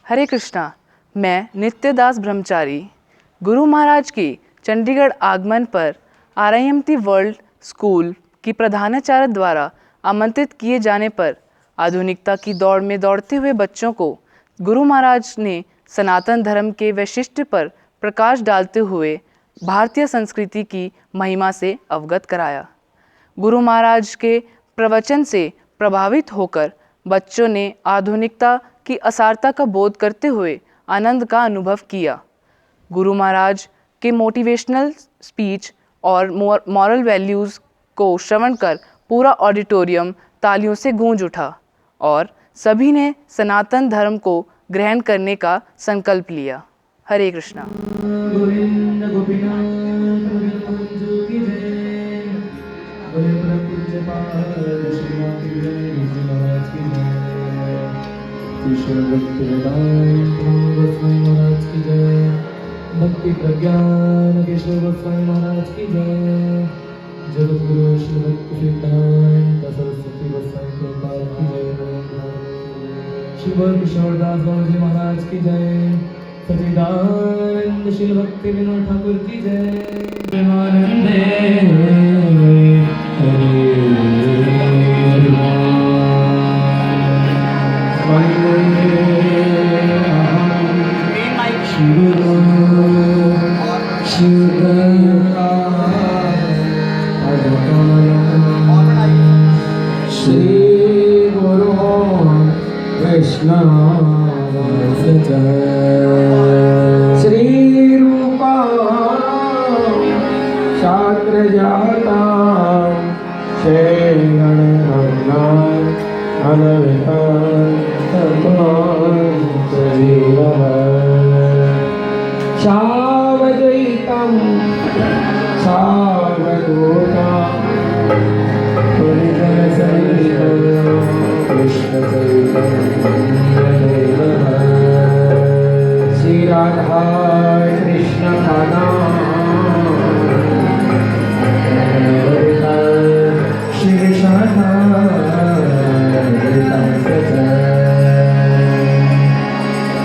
हरे कृष्णा। मैं नित्यदास ब्रह्मचारी गुरु महाराज की चंडीगढ़ आगमन पर RIMT वर्ल्ड स्कूल की प्रधानाचार्य द्वारा आमंत्रित किए जाने पर आधुनिकता की दौड़ में दौड़ते हुए बच्चों को गुरु महाराज ने सनातन धर्म के वैशिष्ट्य पर प्रकाश डालते हुए भारतीय संस्कृति की महिमा से अवगत कराया। गुरु महाराज के प्रवचन से प्रभावित होकर बच्चों ने आधुनिकता की असारता का बोध करते हुए आनंद का अनुभव किया। गुरु महाराज के मोटिवेशनल स्पीच और मॉरल वैल्यूज़ को श्रवण कर पूरा ऑडिटोरियम तालियों से गूंज उठा और सभी ने सनातन धर्म को ग्रहण करने का संकल्प लिया। हरे कृष्णा। गोविंद गोपीनाथ गोविंद की जय। बोले प्रपूज्यपाद श्रीनाथ की जय, महाराज की जय। ईश्वर भक्ति वेदांत गोस्वामी महाराज की जय। भक्ति प्रज्ञान केशव गोस्वामी महाराज की जय। जगतगुरु श्री भक्ति सिद्धांत सरस्वती गोस्वामी प्रभुपाद की जय। श्री बोल किशोरदास बाबूजी महाराज की जय। सच्चिदानंद श्री भक्ति विनोद ठाकुर की जय। प्रेमानंदे श्री गुरु वैष्णव श्री रूपा शास्त्र जाता शरण अनविता सावद्वैतं सावधूता कृष्ण श्री राधा कृष्ण खाना श्री शाना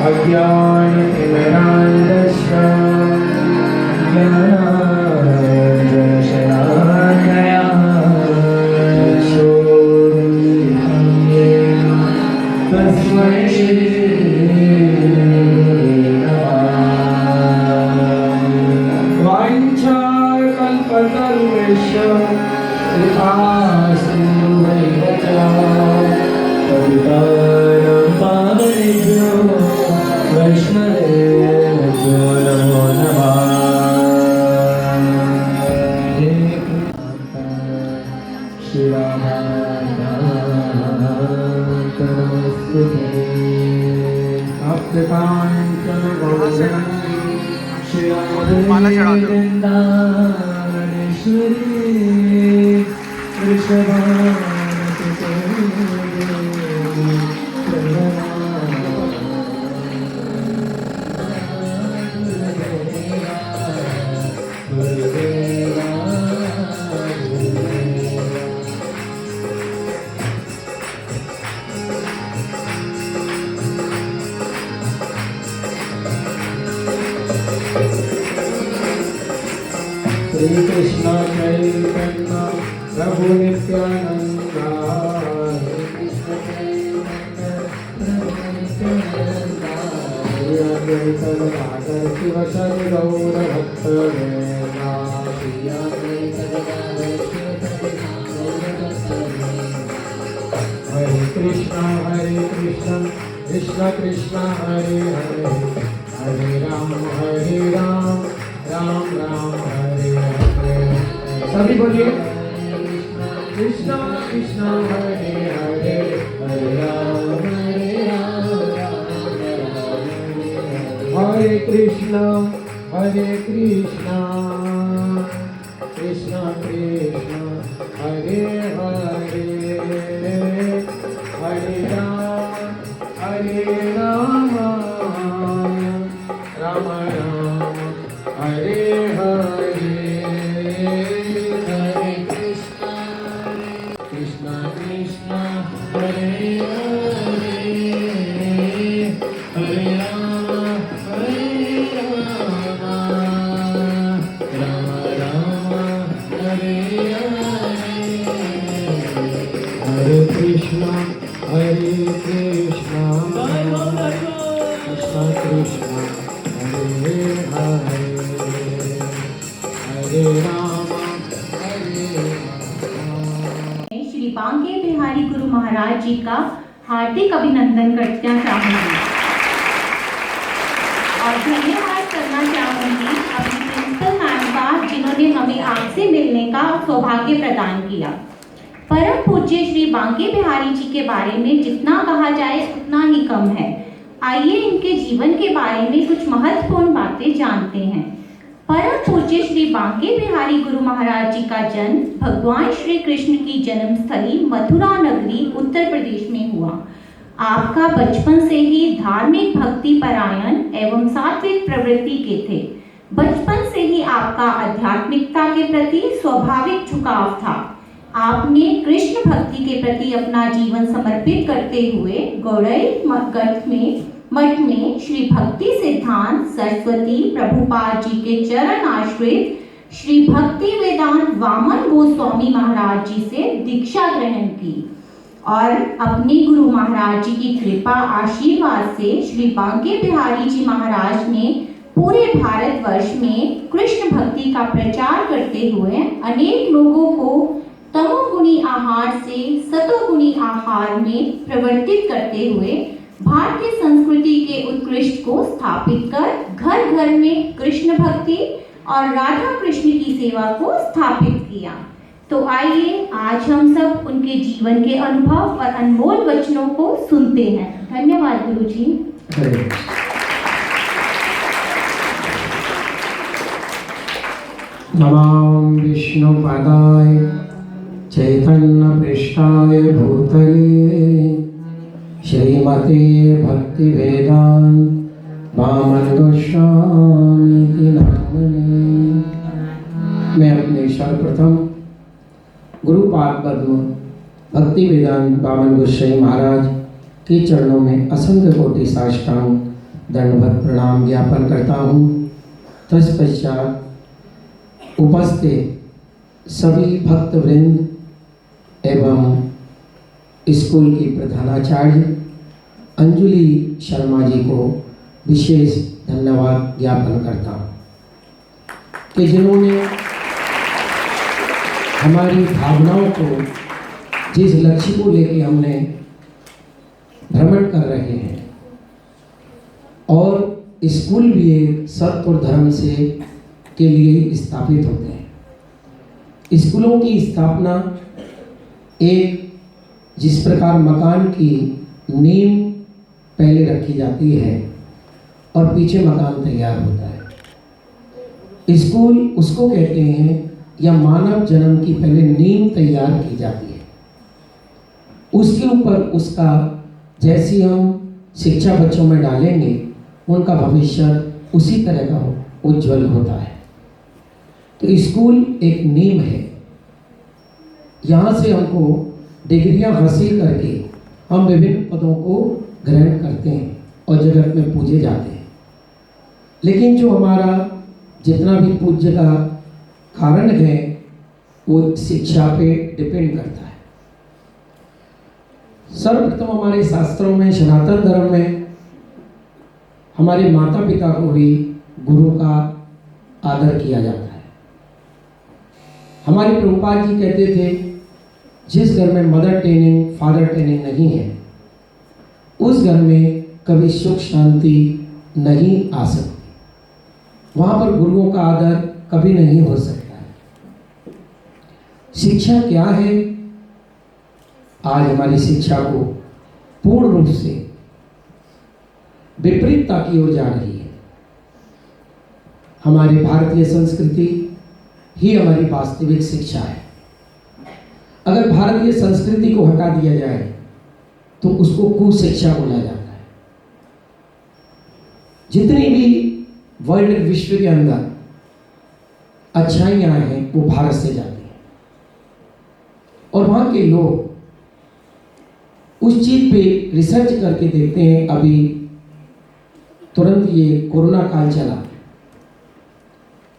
अज्ञान तिमिरान्धस्य ज्ञानाञ्जनशलाकया तस्मै वाञ्छाकल्पतरुभ्यश्च कृपासिन्धुभ्यश्च पतितानां पावनेभ्यो वैष्णवेभ्यो नमो नमः। श्री कांचन गौरी श्री वृंदावनेश्वरी श्री कृष्ण चैतन्य प्रभु नित्यानंद शिव सद गौर भक्त हरे कृष्ण कृष्ण कृष्ण हरे हरे हरे राम राम राम हरे हरे। सभी बोलिए कृष्ण कृष्ण हरे हरे हरे राम हरे कृष्ण कृष्ण कृष्ण हरे हरे हरे राम राम राम हरे हरे हरे कृष्ण कृष्ण हरे हरे हरे कृष्ण हरे कृष्ण कृष्ण कृष्ण हरे हरे हरे राम श्री बांके बिहारी गुरु महाराज जी का हार्दिक अभिनंदन करना चाहूँगी और धन्यवाद करना चाहूँगी अपनी प्रिंसिपल मैम का, जिन्होंने हमें आपसे मिलने का सौभाग्य प्रदान किया। परम पूज्य श्री बांके बिहारी जी के बारे में जितना कहा जाए उतना ही कम है। आइए इनके जीवन के बारे में कुछ महत्वपूर्ण बातें जानते हैं। परम पूज्य श्री बांके बिहारी गुरु महाराज जी का जन्म भगवान श्री कृष्ण की जन्मस्थली मथुरा नगरी उत्तर प्रदेश में हुआ। आपका बचपन से ही धार्मिक भक्ति परायण एवं सात्विक प्रवृत्ति के थे। बचपन से ही आपका आध्यात्मिकता के प्रति स्वाभाविक झुकाव था। आपने कृष्ण भक्ति के प्रति अपना जीवन समर्पित करते हुए गौड़ई मठ में श्री भक्ति सिद्धांत सरस्वती प्रभुपाद जी के चरण आश्रित श्री भक्ति वेदांत वामन गोस्वामी महाराज जी से दीक्षा ग्रहण की और अपने गुरु महाराज जी की कृपा आशीर्वाद से श्री बांके बिहारी जी महाराज ने पूरे भारतवर्ष में कृष्ण भक्ति का प्रचार करते हुए अनेक लोगों को तमोगुणी आहार से सतोगुणी आहार में परिवर्तित करते हुए भारतीय संस्कृति के उत्कृष्ट को स्थापित कर घर घर में कृष्ण भक्ति और राधा कृष्ण की सेवा को स्थापित किया। तो आइए आज हम सब उनके जीवन के अनुभव और अनमोल वचनों को सुनते हैं। धन्यवाद गुरुजी। नमां विष्णुपदाय चैतन्यपृष्ठाय भूतले श्रीमते भक्तिवेदांत वामन गोस्वामी नामने। मैं अपने सर्वप्रथम गुरुपाद पद्म भक्ति वेदांत वामन गोस्वामी महाराज के चरणों में असंख्य कोटि साष्टांग दंडवत प्रणाम ज्ञापन करता हूँ। तत्पश्चात उपस्थित सभी भक्तवृंद एवं स्कूल की प्रधानाचार्य अंजुलि शर्मा जी को विशेष धन्यवाद ज्ञापन करता हूँ कि जिन्होंने हमारी भावनाओं को, जिस लक्ष्य को लेकर हमने भ्रमण कर रहे हैं, और स्कूल भी एक सत्य और धर्म से के लिए स्थापित होते हैं। स्कूलों की स्थापना एक जिस प्रकार मकान की नींव पहले रखी जाती है और पीछे मकान तैयार होता है, स्कूल उसको कहते हैं, या मानव जन्म की पहले नींव तैयार की जाती है। उसके ऊपर उसका जैसी हम शिक्षा बच्चों में डालेंगे, उनका भविष्य उसी तरह का उज्जवल होता है। तो स्कूल एक नींव है। यहाँ से हमको डिग्रियां हासिल करके हम विभिन्न पदों को ग्रहण करते हैं और जगत में पूजे जाते हैं। लेकिन जो हमारा जितना भी पूज्य का कारण है वो शिक्षा पे डिपेंड करता है। सर्वप्रथम हमारे शास्त्रों में, सनातन धर्म में हमारे माता पिता को भी गुरु का आदर किया जाता है। हमारे प्रभुपाद जी कहते थे, जिस घर में मदर ट्रेनिंग फादर ट्रेनिंग नहीं है, उस घर में कभी सुख शांति नहीं आ सकती। वहाँ पर गुरुओं का आदर कभी नहीं हो सकता है। शिक्षा क्या है? आज हमारी शिक्षा को पूर्ण रूप से विपरीतता की ओर जा रही है। हमारी भारतीय संस्कृति ही हमारी वास्तविक शिक्षा है। अगर भारतीय संस्कृति को हटा दिया जाए तो उसको कुशिक्षा बोला जाता है। जितनी भी वर्ल्ड विश्व के अंदर अच्छाइयां हैं वो भारत से जाती हैं, और वहां के लोग उस चीज पे रिसर्च करके देखते हैं। अभी तुरंत ये कोरोना काल चला,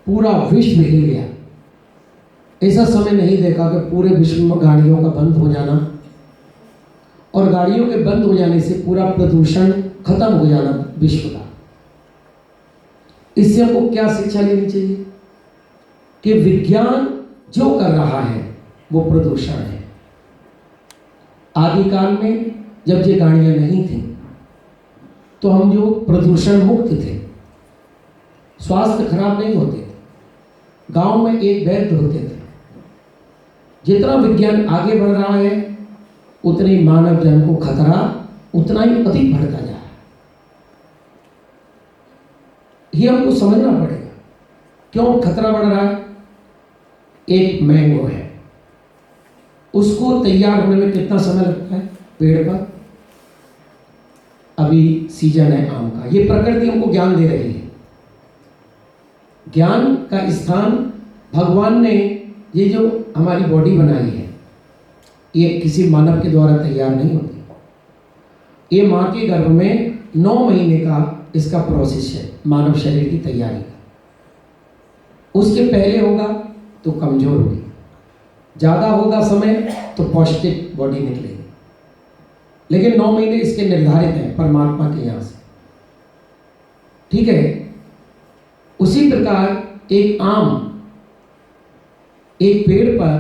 पूरा विश्व हिल गया। ऐसा समय नहीं देखा कि पूरे विश्व में गाड़ियों का बंद हो जाना, और गाड़ियों के बंद हो जाने से पूरा प्रदूषण खत्म हो जाना विश्व का। इससे हमको क्या शिक्षा लेनी चाहिए कि विज्ञान जो कर रहा है वो प्रदूषण है। आदिकाल में जब ये गाड़ियां नहीं थी तो हम जो प्रदूषण मुक्त थे, स्वास्थ्य खराब नहीं होते थे, गांव में एक वैद्य होते थे। जितना विज्ञान आगे बढ़ रहा है उतने ही मानव जन को खतरा उतना ही अधिक बढ़ता जा रहा है। ये हमको समझना पड़ेगा क्यों खतरा बढ़ रहा है। एक मैंगो है, उसको तैयार होने में कितना समय लगता है पेड़ पर। अभी सीजन है आम का। ये प्रकृति हमको ज्ञान दे रही है। ज्ञान का स्थान भगवान ने, ये जो हमारी बॉडी बनाई है ये किसी मानव के द्वारा तैयार नहीं होती। ये माँ के गर्भ में 9 महीने का इसका प्रोसेस है मानव शरीर की तैयारी का। उसके पहले होगा तो कमजोर होगी, ज़्यादा होगा समय तो पौष्टिक बॉडी निकलेगी। लेकिन 9 महीने इसके निर्धारित हैं परमात्मा के यहाँ से, ठीक है। उसी प्रकार एक आम, एक पेड़ पर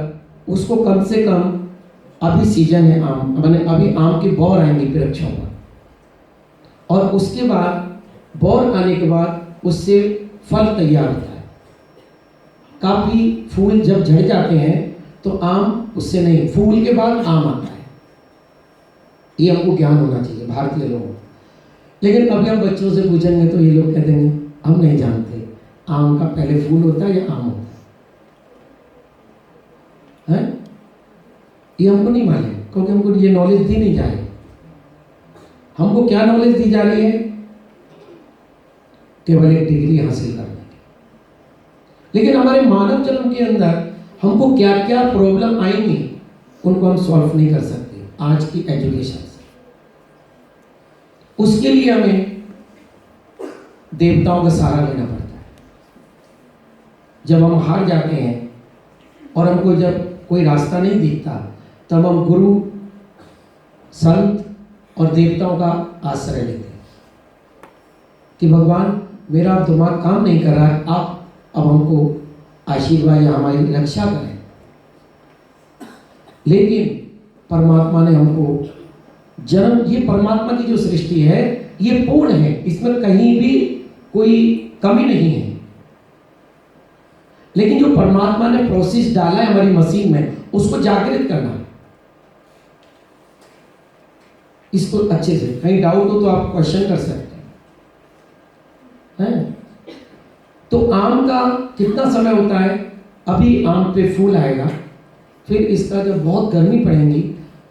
उसको कम से कम, अभी सीजन है आम, मैंने अभी आम की बौर आएंगी वृक्षों पर, और उसके बाद बौर आने के बाद उससे फल तैयार होता है। काफ़ी फूल जब झड़ जाते हैं तो आम उससे नहीं, फूल के बाद आम आता है। ये हमको ज्ञान होना चाहिए भारतीय लोगों को। लेकिन अभी हम बच्चों से पूछेंगे तो ये लोग कह देंगे हम नहीं जानते आम का पहले फूल होता है या आम होता है। ये हमको नहीं मालूम क्योंकि हमको ये नॉलेज दी नहीं जा रही। हमको क्या नॉलेज दी जा रही है? केवल एक डिग्री हासिल करने की। लेकिन हमारे मानव जन्म के अंदर हमको क्या क्या प्रॉब्लम आएंगी उनको हम सॉल्व नहीं कर सकते आज की एजुकेशन से। उसके लिए हमें देवताओं का सहारा लेना पड़ता है। जब हम हार जाते हैं और हमको जब कोई रास्ता नहीं दिखता तब हम गुरु, संत और देवताओं का आश्रय लेते हैं कि भगवान मेरा अब दिमाग काम नहीं कर रहा है, आप अब हमको आशीर्वाद या हमारी रक्षा करें। लेकिन परमात्मा ने हमको जन्म, ये परमात्मा की जो सृष्टि है ये पूर्ण है, इसमें कहीं भी कोई कमी नहीं है। लेकिन जो परमात्मा ने प्रोसेस डाला है हमारी मशीन में उसको जागृत करना। इसको अच्छे से, कहीं डाउट हो तो आप क्वेश्चन कर सकते हैं। तो आम का कितना समय होता है? अभी आम पे फूल आएगा, फिर इसका जब बहुत गर्मी पड़ेगी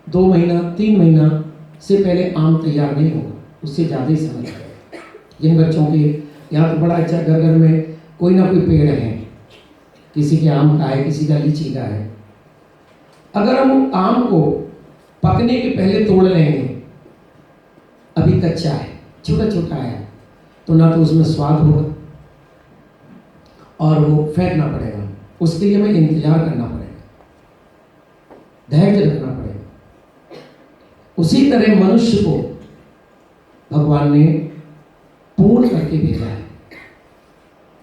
2 महीना 3 महीना से पहले आम तैयार नहीं होगा, उससे ज़्यादा ही समय लगेगा। जिन बच्चों के यहाँ तो बड़ा अच्छा घर घर में कोई ना कोई पेड़ है, किसी के आम का है, किसी का लीची का है। अगर हम आम को पकने के पहले तोड़ लेंगे, अभी कच्चा है, छोटा छोटा है, तो ना तो उसमें स्वाद होगा और वो फेंकना पड़ेगा। उसके लिए हमें इंतजार करना पड़ेगा, धैर्य रखना पड़ेगा। उसी तरह मनुष्य को भगवान ने पूर्ण करके भेजा है,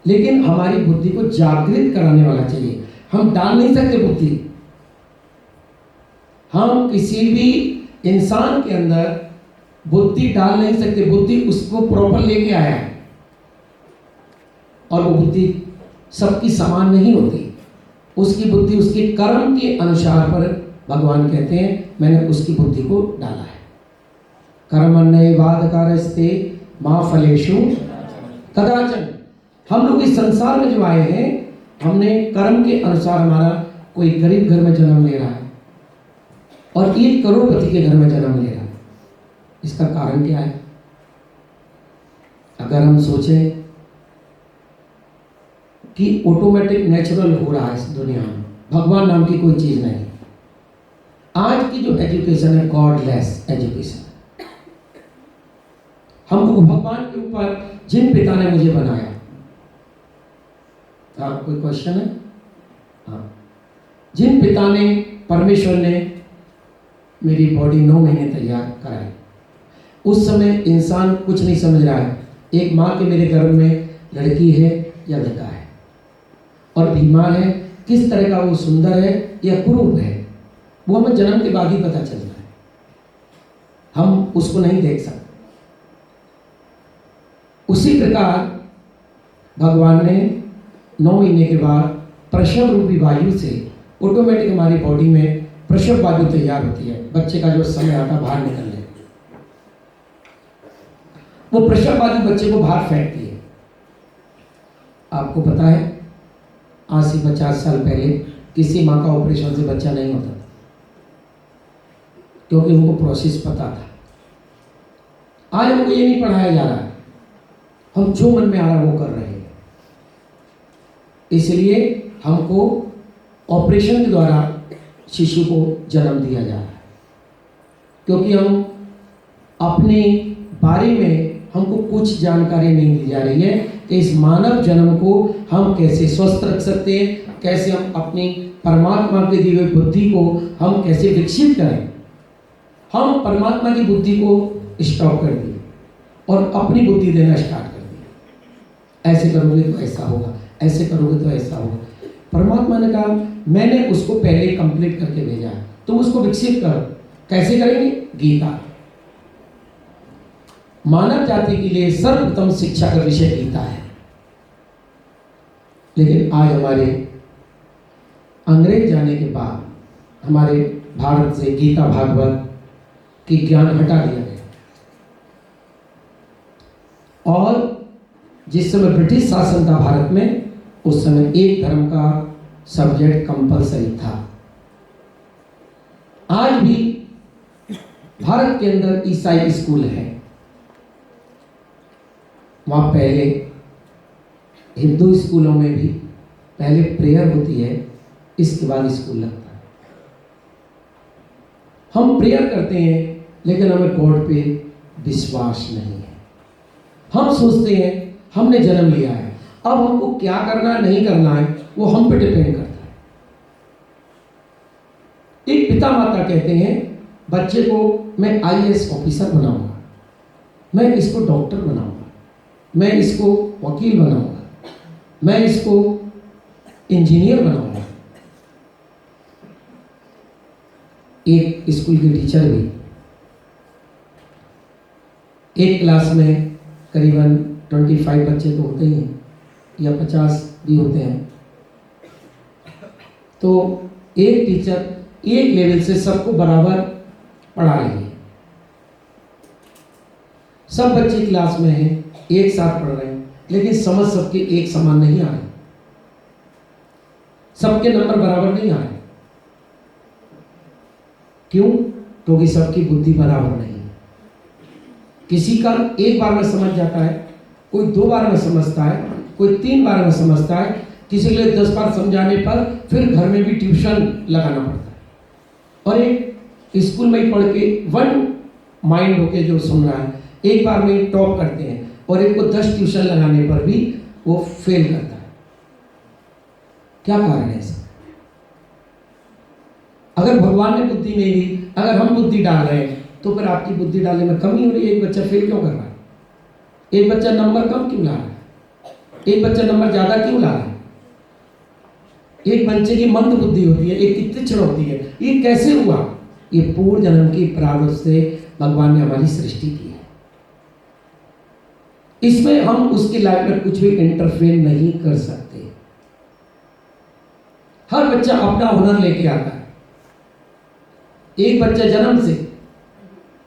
लेकिन हमारी बुद्धि को जागृत कराने वाला चाहिए। हम डाल नहीं सकते बुद्धि। हम किसी भी इंसान के अंदर बुद्धि डाल नहीं सकते। बुद्धि उसको प्रॉपर लेके आया है और वो बुद्धि सबकी समान नहीं होती। उसकी बुद्धि उसके कर्म के अनुसार पर भगवान कहते हैं मैंने उसकी बुद्धि को डाला है। कर्मण्येवाधिकारस्ते मा फलेषु कदाचन। हम लोग इस संसार में जो आए हैं, हमने कर्म के अनुसार, हमारा कोई गरीब घर में जन्म ले रहा है और 1 करोड़पति के घर में जन्म ले रहा है। इसका कारण क्या है? अगर हम सोचें कि ऑटोमेटिक नेचुरल हो रहा है इस दुनिया में, भगवान नाम की कोई चीज नहीं। आज की जो एजुकेशन है गॉडलेस एजुकेशन। हमको भगवान के ऊपर जिन पिता ने मुझे बनाया, कोई क्वेश्चन है? हाँ, जिन पिता ने, परमेश्वर ने मेरी बॉडी 9 महीने तैयार कराई। उस समय इंसान कुछ नहीं समझ रहा है, एक माँ के मेरे गर्भ में लड़की है या लड़का है, और बीमार है, किस तरह का वो सुंदर है या कुरूप है, वो हमें जन्म के बाद ही पता चलता है, हम उसको नहीं देख सकते। उसी प्रकार भगवान ने 9 महीने के बाद प्रसव रूपी वायु से ऑटोमेटिक हमारी बॉडी में प्रसव वायु तैयार होती है। बच्चे का जो समय आता है बाहर निकलने, वो प्रसव वायु बच्चे को बाहर फेंकती है। आपको पता है आज से 50 साल पहले किसी माँ का ऑपरेशन से बच्चा नहीं होता था, क्योंकि उनको प्रोसेस पता था। आज हमको ये नहीं पढ़ाया जा रहा है, हम जो मन में आ रहा है वो कर रहे हैं। इसलिए हमको ऑपरेशन के द्वारा शिशु को जन्म दिया जा रहा है, क्योंकि हम अपने बारे में हमको कुछ जानकारी नहीं दी जा रही है कि इस मानव जन्म को हम कैसे स्वस्थ रख सकते हैं, कैसे हम अपनी परमात्मा के दी हुई बुद्धि को हम कैसे विकसित करें। हम परमात्मा की बुद्धि को स्टॉप कर दिए और अपनी बुद्धि देना स्टार्ट कर दिया। ऐसे करोगे तो ऐसा होगा, ऐसे करोगे तो ऐसा होगा। परमात्मा ने कहा मैंने उसको पहले कंप्लीट करके भेजा है, तुम उसको विकसित करो। कैसे करेंगे? गीता। मानव जाति के लिए सर्वप्रथम शिक्षा का विषय गीता है। लेकिन आज हमारे अंग्रेज जाने के बाद हमारे भारत से गीता भागवत की ज्ञान हटा दिया गया, और जिस समय ब्रिटिश शासन था भारत में, उस समय एक धर्म का सब्जेक्ट कंपलसरी था। आज भी भारत के अंदर ईसाई स्कूल है, वहाँ पहले हिंदू स्कूलों में भी पहले प्रेयर होती है, इसके बाद स्कूल लगता है। हम प्रेयर करते हैं लेकिन हमें गॉड पे विश्वास नहीं है। हम सोचते हैं हमने जन्म लिया है, अब हमको क्या करना है नहीं करना है वो हम पे डिपेंड करता है। एक पिता माता कहते हैं बच्चे को मैं आईएएस ऑफिसर बनाऊंगा, मैं इसको डॉक्टर बनाऊंगा, मैं इसको वकील बनाऊंगा, मैं इसको इंजीनियर बनाऊंगा। एक स्कूल के टीचर भी एक क्लास में करीबन 25 बच्चे तो होते ही हैं, या 50 भी होते हैं, तो एक टीचर एक लेवल से सबको बराबर पढ़ा रही है। सब बच्चे क्लास में हैं, एक साथ पढ़ रहे हैं, लेकिन समझ सबके एक समान नहीं आ रहे, सबके नंबर बराबर नहीं आ रहे। क्यों? क्योंकि सबकी बुद्धि बराबर नहीं है। किसी का एक बार में समझ जाता है, कोई 2 बार में समझता है, कोई 3 बार में समझता है, किसी के लिए 10 बार समझाने पर फिर घर में भी ट्यूशन लगाना पड़ता है। और एक स्कूल में ही पढ़ के वन माइंड होके जो सुन रहा है, एक बार में टॉप करते हैं, और एक को 10 ट्यूशन लगाने पर भी वो फेल करता है। क्या कारण है इसका? अगर भगवान ने बुद्धि नहीं दी, अगर हम बुद्धि डाल रहे हैं, तो फिर आपकी बुद्धि डालने में कमी हो रही है। एक बच्चा फेल क्यों कर रहा है? एक बच्चा नंबर कम क्यों ला रहा है? एक बच्चा नंबर ज्यादा क्यों ला रहा है? एक बच्चे की मंद बुद्धि होती है, एक की तीक्ष्ण होती है। ये कैसे हुआ? ये पूर्व जन्म की प्रारब्ध से भगवान ने हमारी सृष्टि की है। इसमें हम उसकी लाइफ में कुछ भी इंटरफेयर नहीं कर सकते। हर बच्चा अपना हुनर लेके आता है। एक बच्चा जन्म से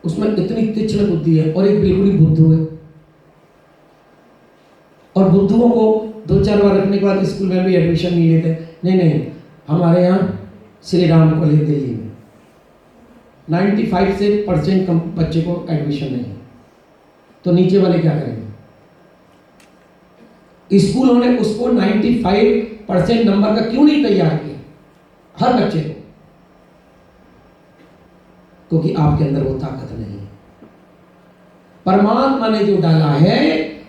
उसमें इतनी तीक्ष्ण बुद्धि है, और एक बिल्कुल ही बुद्धू है। और बुद्धुओं को 2-4 बार रखने के बाद स्कूल में भी एडमिशन नहीं लेते। नहीं, हमारे यहाँ श्री राम कॉलेज दिल्ली में 95% कम बच्चे को एडमिशन नहीं है, तो नीचे वाले क्या करेंगे? स्कूलों ने उसको 95% नंबर का क्यों नहीं तैयार किया हर बच्चे को? क्योंकि आपके अंदर वो ताकत नहीं है। परमात्मा ने जो डाला है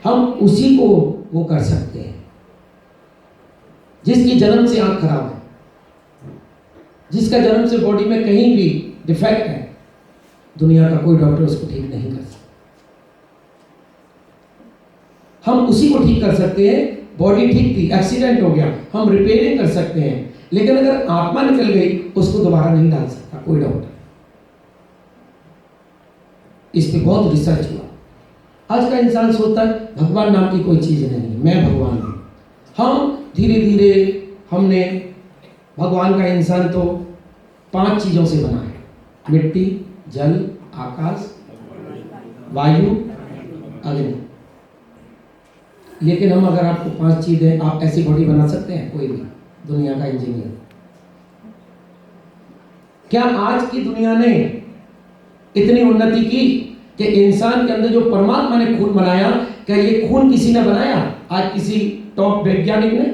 हम उसी को वो कर सकते हैं। जिसकी जन्म से आंख खराब है, जिसका जन्म से बॉडी में कहीं भी डिफेक्ट है, दुनिया का कोई डॉक्टर उसको ठीक नहीं कर सकता। हम उसी को ठीक कर सकते हैं। बॉडी ठीक थी, एक्सीडेंट हो गया, हम रिपेयरिंग कर सकते हैं, लेकिन अगर आत्मा निकल गई उसको दोबारा नहीं डाल सकता कोई डॉक्टर। इस पे बहुत रिसर्च हुआ। आज का इंसान सोचता है भगवान नाम की कोई चीज नहीं है, मैं भगवान हूं। हम धीरे धीरे हमने भगवान का इंसान तो 5 चीजों से बना है, मिट्टी, जल, आकाश, वायु, अग्नि। लेकिन हम अगर आपको 5 चीजें, आप ऐसी बॉडी बना सकते हैं कोई भी दुनिया का इंजीनियर? क्या आज की दुनिया ने इतनी उन्नति की कि इंसान के अंदर जो परमात्मा ने खून बनाया, क्या ये खून किसी ने बनाया आज किसी टॉप वैज्ञानिक ने?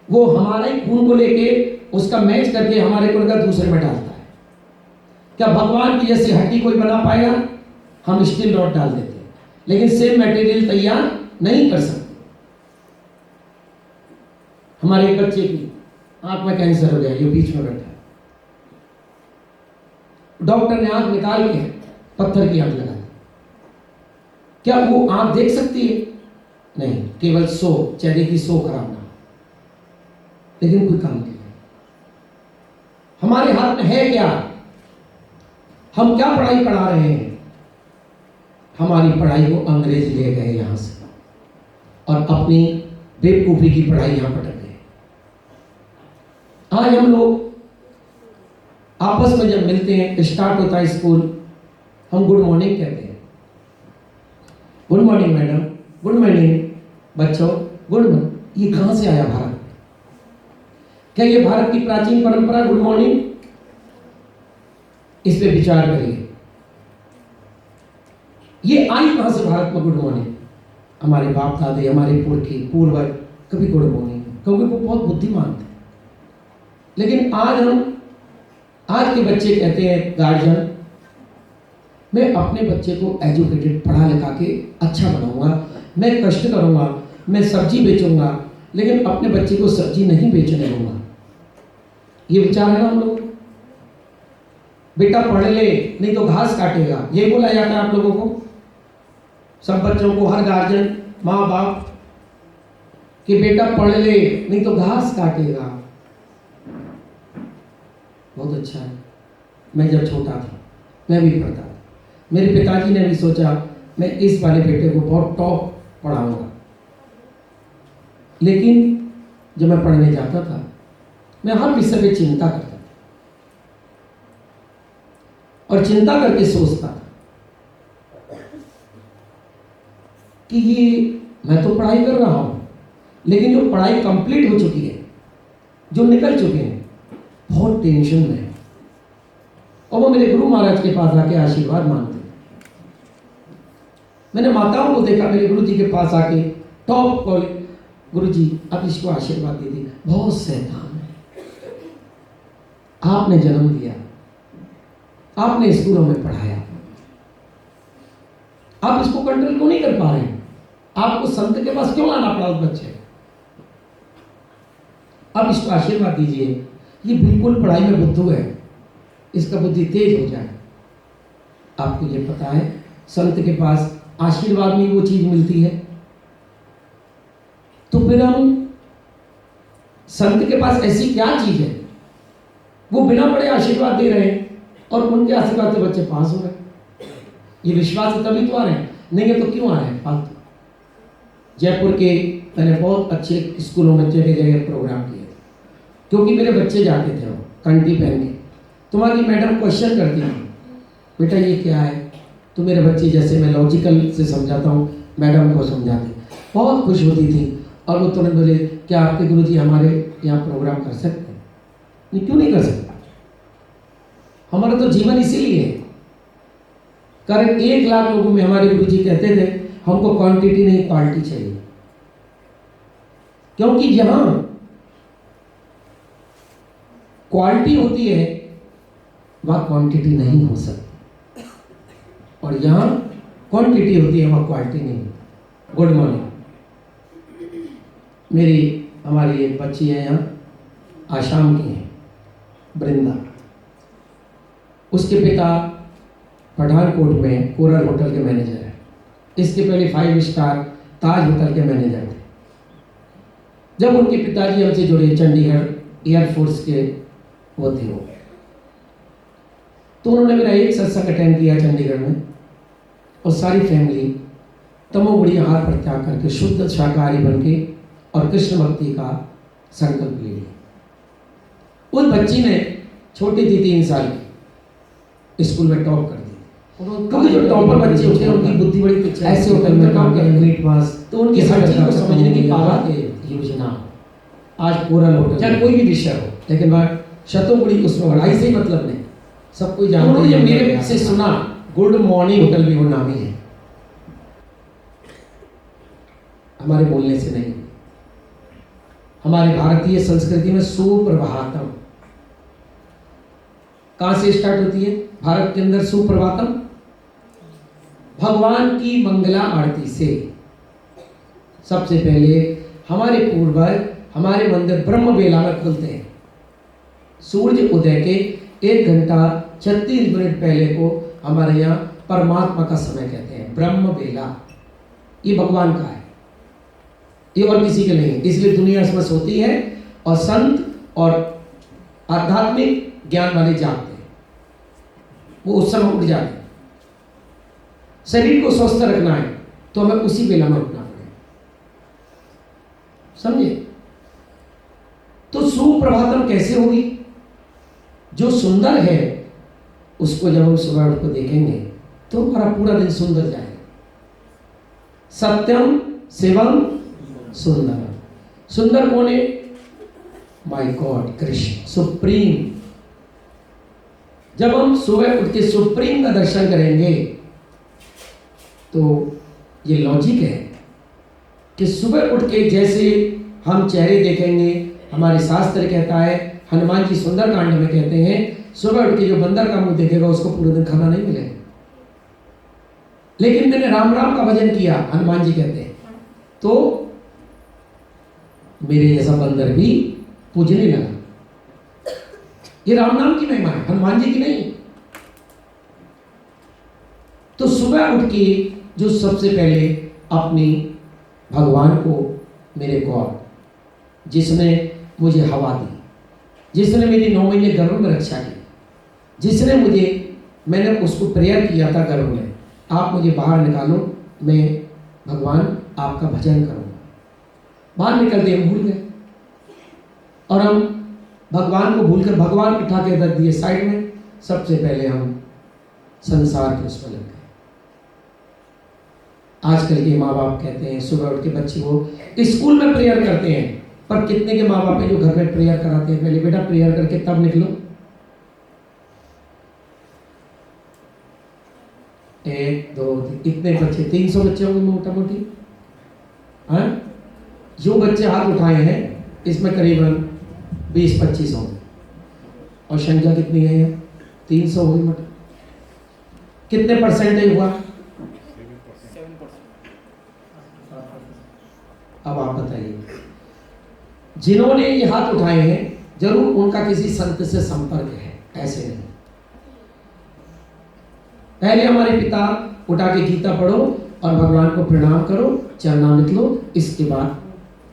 वो हमारे ही खून को लेके उसका मैच करके हमारे को लगा दूसरे में डालता है। क्या भगवान की जैसी हड्डी कोई बना पाएगा? हम स्टील रॉड डाल देते हैं, लेकिन सेम मटेरियल तैयार नहीं कर सकते। हमारे एक बच्चे की आंख में कैंसर हो गया, ये बीच में बैठा है। डॉक्टर ने आंख निकाल के पत्थर की आंख लगा दी। क्या वो आंख देख सकती है? नहीं, केवल सो, चेहरे की सो खराब ना, लेकिन कोई काम नहीं। हमारे हाथ में है क्या? हम क्या पढ़ाई पढ़ा रहे हैं? हमारी पढ़ाई को अंग्रेज ले गए यहां से और अपनी बेवकूफी की पढ़ाई यहां पटक गए। आज हम लोग आपस में जब मिलते हैं, स्टार्ट होता है स्कूल, हम गुड मॉर्निंग कहते हैं। Good morning madam, good morning बच्चों, गुड मॉर्निंग। ये कहां से आया भारत? क्या ये भारत की प्राचीन परंपरा गुड मॉर्निंग? इस पे विचार करिए। ये आई कहां से भारत में गुड मॉर्निंग? हमारे बाप दादे, हमारे पुरखे, पूर्वज कभी गुड मॉर्निंग, क्योंकि वो बहुत बुद्धिमान थे। लेकिन आज के बच्चे कहते हैं गार्जियन, मैं अपने बच्चे को एजुकेटेड, पढ़ा लिखा के अच्छा बनाऊंगा, मैं कष्ट करूंगा, मैं सब्जी बेचूंगा, लेकिन अपने बच्चे को सब्जी नहीं बेचने दूंगा। ये विचार है ना हम लोग। बेटा पढ़ ले नहीं तो घास काटेगा, ये बोला जाता है आप लोगों को, सब बच्चों को, हर गार्जियन, माँ बाप, कि बेटा पढ़ ले नहीं तो घास काटेगा। बहुत अच्छा है। मैं जब छोटा था मैं भी पढ़ता था। मेरे पिताजी ने भी सोचा मैं इस वाले बेटे को बहुत टॉप पढ़ाऊंगा, लेकिन जब मैं पढ़ने जाता था मैं हर विषय पे चिंता करता था और चिंता करके सोचता था कि ये मैं तो पढ़ाई कर रहा हूं, लेकिन जो पढ़ाई कंप्लीट हो चुकी है, जो निकल चुके हैं, बहुत टेंशन में है। और वो मेरे गुरु महाराज के पास आके आशीर्वाद मांगते। मैंने माताओं को देखा मेरे गुरु जी के पास आके, टॉप कॉलेज, गुरु जी आप इसको आशीर्वाद दे दी, बहुत शैतान है, आपने जन्म दिया, आपने स्कूलों में पढ़ाया, आप इसको कंट्रोल क्यों नहीं कर पा रहे हैं? आपको संत के पास क्यों लाना पड़ा उस बच्चे? अब इसको आशीर्वाद दीजिए, ये बिल्कुल पढ़ाई में बुद्धू है, इसका बुद्धि तेज हो जाए। आपको ये पता है संत के पास आशीर्वाद में वो चीज मिलती है, तो फिर हम संत के पास ऐसी क्या चीज है वो बिना पढ़े आशीर्वाद दे रहे हैं और उनके आशीर्वाद से बच्चे पास हो रहे। ये विश्वास तभी तो आ रहे हैं, नहीं है तो क्यों आ रहे हैं फालतू। जयपुर के मैंने बहुत अच्छे स्कूलों में जगह जगह प्रोग्राम किए थे, क्योंकि मेरे बच्चे जाते थे वो कंठी पहन के, तो वहाँ की मैडम क्वेश्चन करती थी, बेटा ये क्या है? तो मेरे बच्चे जैसे मैं लॉजिकल से समझाता हूँ मैडम को समझाते, बहुत खुश होती थी। और वो तुरंत बोले क्या आपके गुरुजी हमारे यहाँ प्रोग्राम कर सकते हैं? नहीं, क्यों नहीं कर सकता? हमारा तो जीवन इसीलिए है। कारण 1 लाख लोगों में हमारे गुरुजी कहते थे हमको क्वांटिटी नहीं क्वालिटी चाहिए, क्योंकि जहां क्वालिटी होती है वहां क्वांटिटी नहीं हो सकती, और यहां क्वांटिटी होती है वहां क्वालिटी नहीं होती। Good morning. हमारी एक बच्ची है यहाँ, आसाम की है, वृंदा। उसके पिता पठानकोट में कोरल होटल के मैनेजर हैं। इसके पहले 5 स्टार ताज होटल के मैनेजर थे। जब उनके पिताजी हमसे जुड़े, चंडीगढ़ एयरफोर्स के वो थे वो, तो उन्होंने मेरा एक सत्संग अटेंड किया चंडीगढ़ में, और सारी फैमिली तमोगुणी आहार परित्याग करके शुद्ध शाकाहारी बन के और कृष्ण भक्ति का संकल्प ले लिया। उस बच्ची ने, छोटी थी 3 साल की, स्कूल में टॉप कर दी। क्योंकि जो टॉपर बच्चे होते हैं उनकी बुद्धि बड़ी तेज है। ऐसे होटल में काम करें, ग्रेट पास, तो उनकी हर चीज को समझने की पावर है। योजना आज कोरल होटल, चाहे कोई भी विषय हो, लेकिन वह शतोगुणी उसमें बढ़ाई से ही मतलब नहीं, सब कोई जानते हैं। जब मेरे से सुना, गुड मॉर्निंग होटल भी वो नामी है, हमारे बोलने से नहीं। हमारे भारतीय संस्कृति में सुप्रभातम कहां से स्टार्ट होती है? भारत के अंदर सुप्रभातम भगवान की मंगला आरती से। सबसे पहले हमारे पूर्वज हमारे मंदिर ब्रह्म बेला में खुलते हैं। सूर्य उदय के 1 घंटा 36 मिनट पहले को हमारे यहाँ परमात्मा का समय कहते हैं, ब्रह्म बेला। ये भगवान का है, ये और किसी के नहीं है। इसलिए दुनिया इसमें सोती है और संत और आध्यात्मिक ज्ञान वाले जागते हैं, वो उस समय उठ जाते हैं। शरीर को स्वस्थ रखना है तो हमें उसी बेला में उठना पड़ेगा, समझे? तो सुप्रभातम कैसे होगी? जो सुंदर है उसको जब हम सुबह उठ को देखेंगे तो हमारा पूरा दिन सुंदर जाएगा। सत्यम शिवम सुंदर। सुंदर कौन है? My God, Krishna supreme. जब हम सुबह उठ के सुप्रीम का दर्शन करेंगे तो ये लॉजिक है कि सुबह उठ के जैसे हम चेहरे देखेंगे, हमारे शास्त्र कहता है, हनुमान जी सुंदर कांड में कहते हैं, सुबह उठ के जो बंदर का मुंह देखेगा उसको पूरे दिन खाना नहीं मिलेगा। लेकिन मैंने राम राम का भजन किया, हनुमान जी कहते हैं, तो मेरे जैसा बंदर भी पूजने लगा। ये राम नाम की महिमा है, हनुमान जी की नहीं। तो सुबह उठ के जो सबसे पहले अपनी भगवान को, मेरे गॉड, जिसने मुझे हवा दी, जिसने मेरी 9 महीने गर्भ में रक्षा की, जिसने मुझे, मैंने उसको प्रेयर किया था गर्भ में, आप मुझे बाहर निकालो, मैं भगवान आपका भजन करूंगा। बाहर निकलते हम भूल गए और हम भगवान को भूलकर भगवान उठा के रख दिए साइड में। सबसे पहले हम संसार के उसमें लग गए। आजकल के माँ बाप कहते हैं सुबह उठ के बच्चे को स्कूल में प्रेयर करते हैं, पर कितने के माँ बाप है जो घर में प्रेयर कराते हैं? पहले बेटा प्रेयर करके तब निकलो। 1 2 इतने बच्चे, 300 बच्चे होंगे मोटा मोटी। हाँ, जो बच्चे हाथ उठाए हैं इसमें करीबन 20-25 होंगे, और संख्या कितनी है? 300 होगी। मोटा कितने परसेंटेज हुआ? अब आप बताइए। जिन्होंने ये हाथ उठाए हैं जरूर उनका किसी संत से संपर्क है, ऐसे नहीं। पहले हमारे पिता उठा के गीता पढ़ो और भगवान को प्रणाम करो, चरणामृत लो, इसके बाद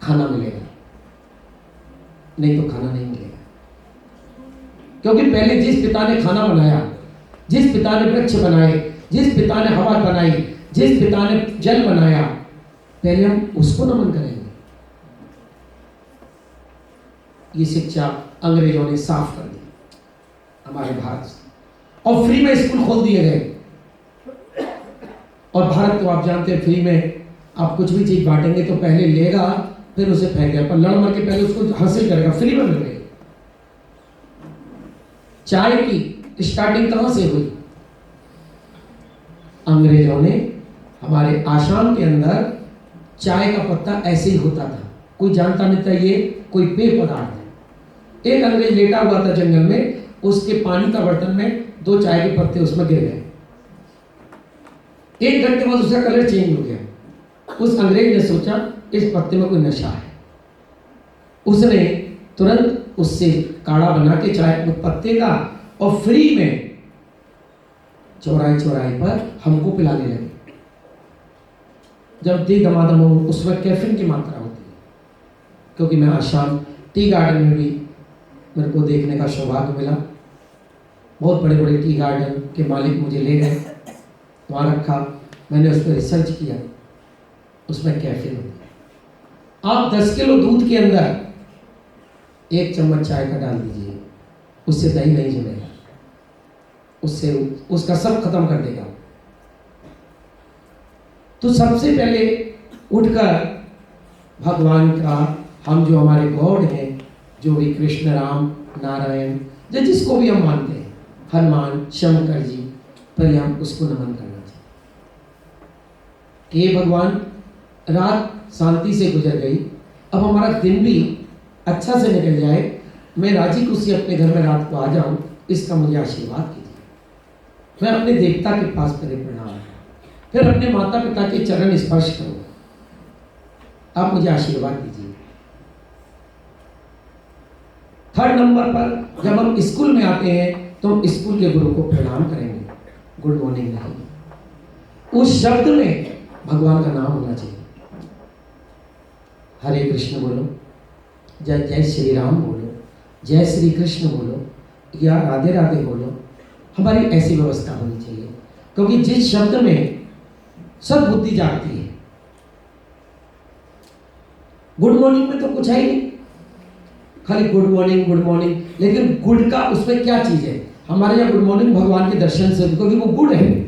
खाना मिलेगा, नहीं तो खाना नहीं मिलेगा। क्योंकि पहले जिस पिता ने खाना बनाया, जिस पिता ने वृक्ष बनाए, जिस पिता ने हवा बनाई, जिस पिता ने जल बनाया, पहले हम उसको नमन करेंगे। ये शिक्षा अंग्रेजों ने साफ कर दी हमारे भारत से, और फ्री में स्कूल खोल दिए गए। और भारत तो आप जानते हैं, फ्री में आप कुछ भी चीज बांटेंगे तो पहले लेगा फिर उसे फेंकेगा, पर लड़ मर के पहले उसको हासिल करेगा। फ्री में मिल गई। चाय की स्टार्टिंग कहां से हुई? अंग्रेजों ने हमारे आसाम के अंदर चाय का पत्ता ऐसे ही होता था, कोई जानता नहीं था ये कोई पेय पदार्थ है। एक अंग्रेज लेटा हुआ था जंगल में, उसके पानी का बर्तन में 2 चाय के पत्ते उसमें गिर गए। 1 घंटे बाद उसका कलर चेंज हो गया। उस अंग्रेज ने सोचा इस पत्ते में कोई नशा है, उसने तुरंत उससे काढ़ा बना के चाय उस पत्ते का, और फ्री में चौराहे चौराहे पर हमको पिलाने लगे। जब दी दमादम हो उसमें कैफीन की मात्रा होती है, क्योंकि मैं आज शाम टी गार्डन में भी मेरे को देखने का सौभाग्य मिला। बहुत बड़े बड़े टी गार्डन के मालिक मुझे ले गए, वहाँ रखा, मैंने उस पर रिसर्च किया, उसमें कैफीन होती है। आप 10 किलो दूध के अंदर 1 चम्मच चाय का डाल दीजिए, उससे दही नहीं जमेगा, उससे उसका सब खत्म कर देगा। तो सबसे पहले उठकर भगवान का, हम जो हमारे गॉड हैं, जो भी कृष्ण, राम, नारायण, जिसको भी हम मानते हैं, हनुमान, शंकर जी, पहले हम उसको नमन करना चाहिए कि भगवान, रात शांति से गुजर गई, अब हमारा दिन भी अच्छा से निकल जाए, मैं राजी खुशी अपने घर में रात को आ जाऊं, इसका मुझे आशीर्वाद कीजिए। मैं अपने देवता के पास पहले प्रणाम, फिर अपने माता पिता के चरण स्पर्श करूं, आप मुझे आशीर्वाद दीजिए। 3rd नंबर पर जब हम स्कूल में आते हैं तो हम स्कूल के गुरु को प्रणाम करेंगे, गुड मॉर्निंग नहीं, उस शब्द में भगवान का नाम होना चाहिए। हरे कृष्ण बोलो, जय जय श्री राम बोलो, जय श्री कृष्ण बोलो, या राधे राधे बोलो। हमारी ऐसी व्यवस्था होनी चाहिए, क्योंकि जिस शब्द में सब बुद्धि जागती है। गुड मॉर्निंग में तो कुछ है ही नहीं, खाली गुड मॉर्निंग, लेकिन गुड का उसमें क्या चीज है? हमारे यहाँ गुड मॉर्निंग भगवान के दर्शन से, क्योंकि वो गुड है,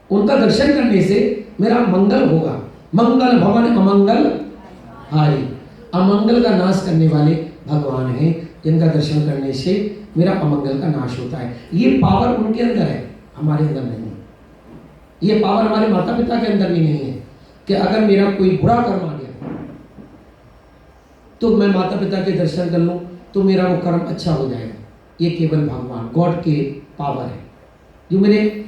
उनका दर्शन करने से मेरा मंगल होगा। मंगल भवन अमंगल हारी, अमंगल का नाश करने वाले भगवान हैं, जिनका दर्शन करने से मेरा अमंगल का नाश होता है। ये पावर उनके अंदर है, हमारे अंदर नहीं है। ये पावर हमारे माता पिता के अंदर भी नहीं है कि अगर मेरा कोई बुरा कर्म आ गया तो मैं माता पिता के दर्शन कर लूं तो मेरा वो कर्म अच्छा हो जाएगा। ये केवल भगवान, गॉड के पावर है, जो मेरे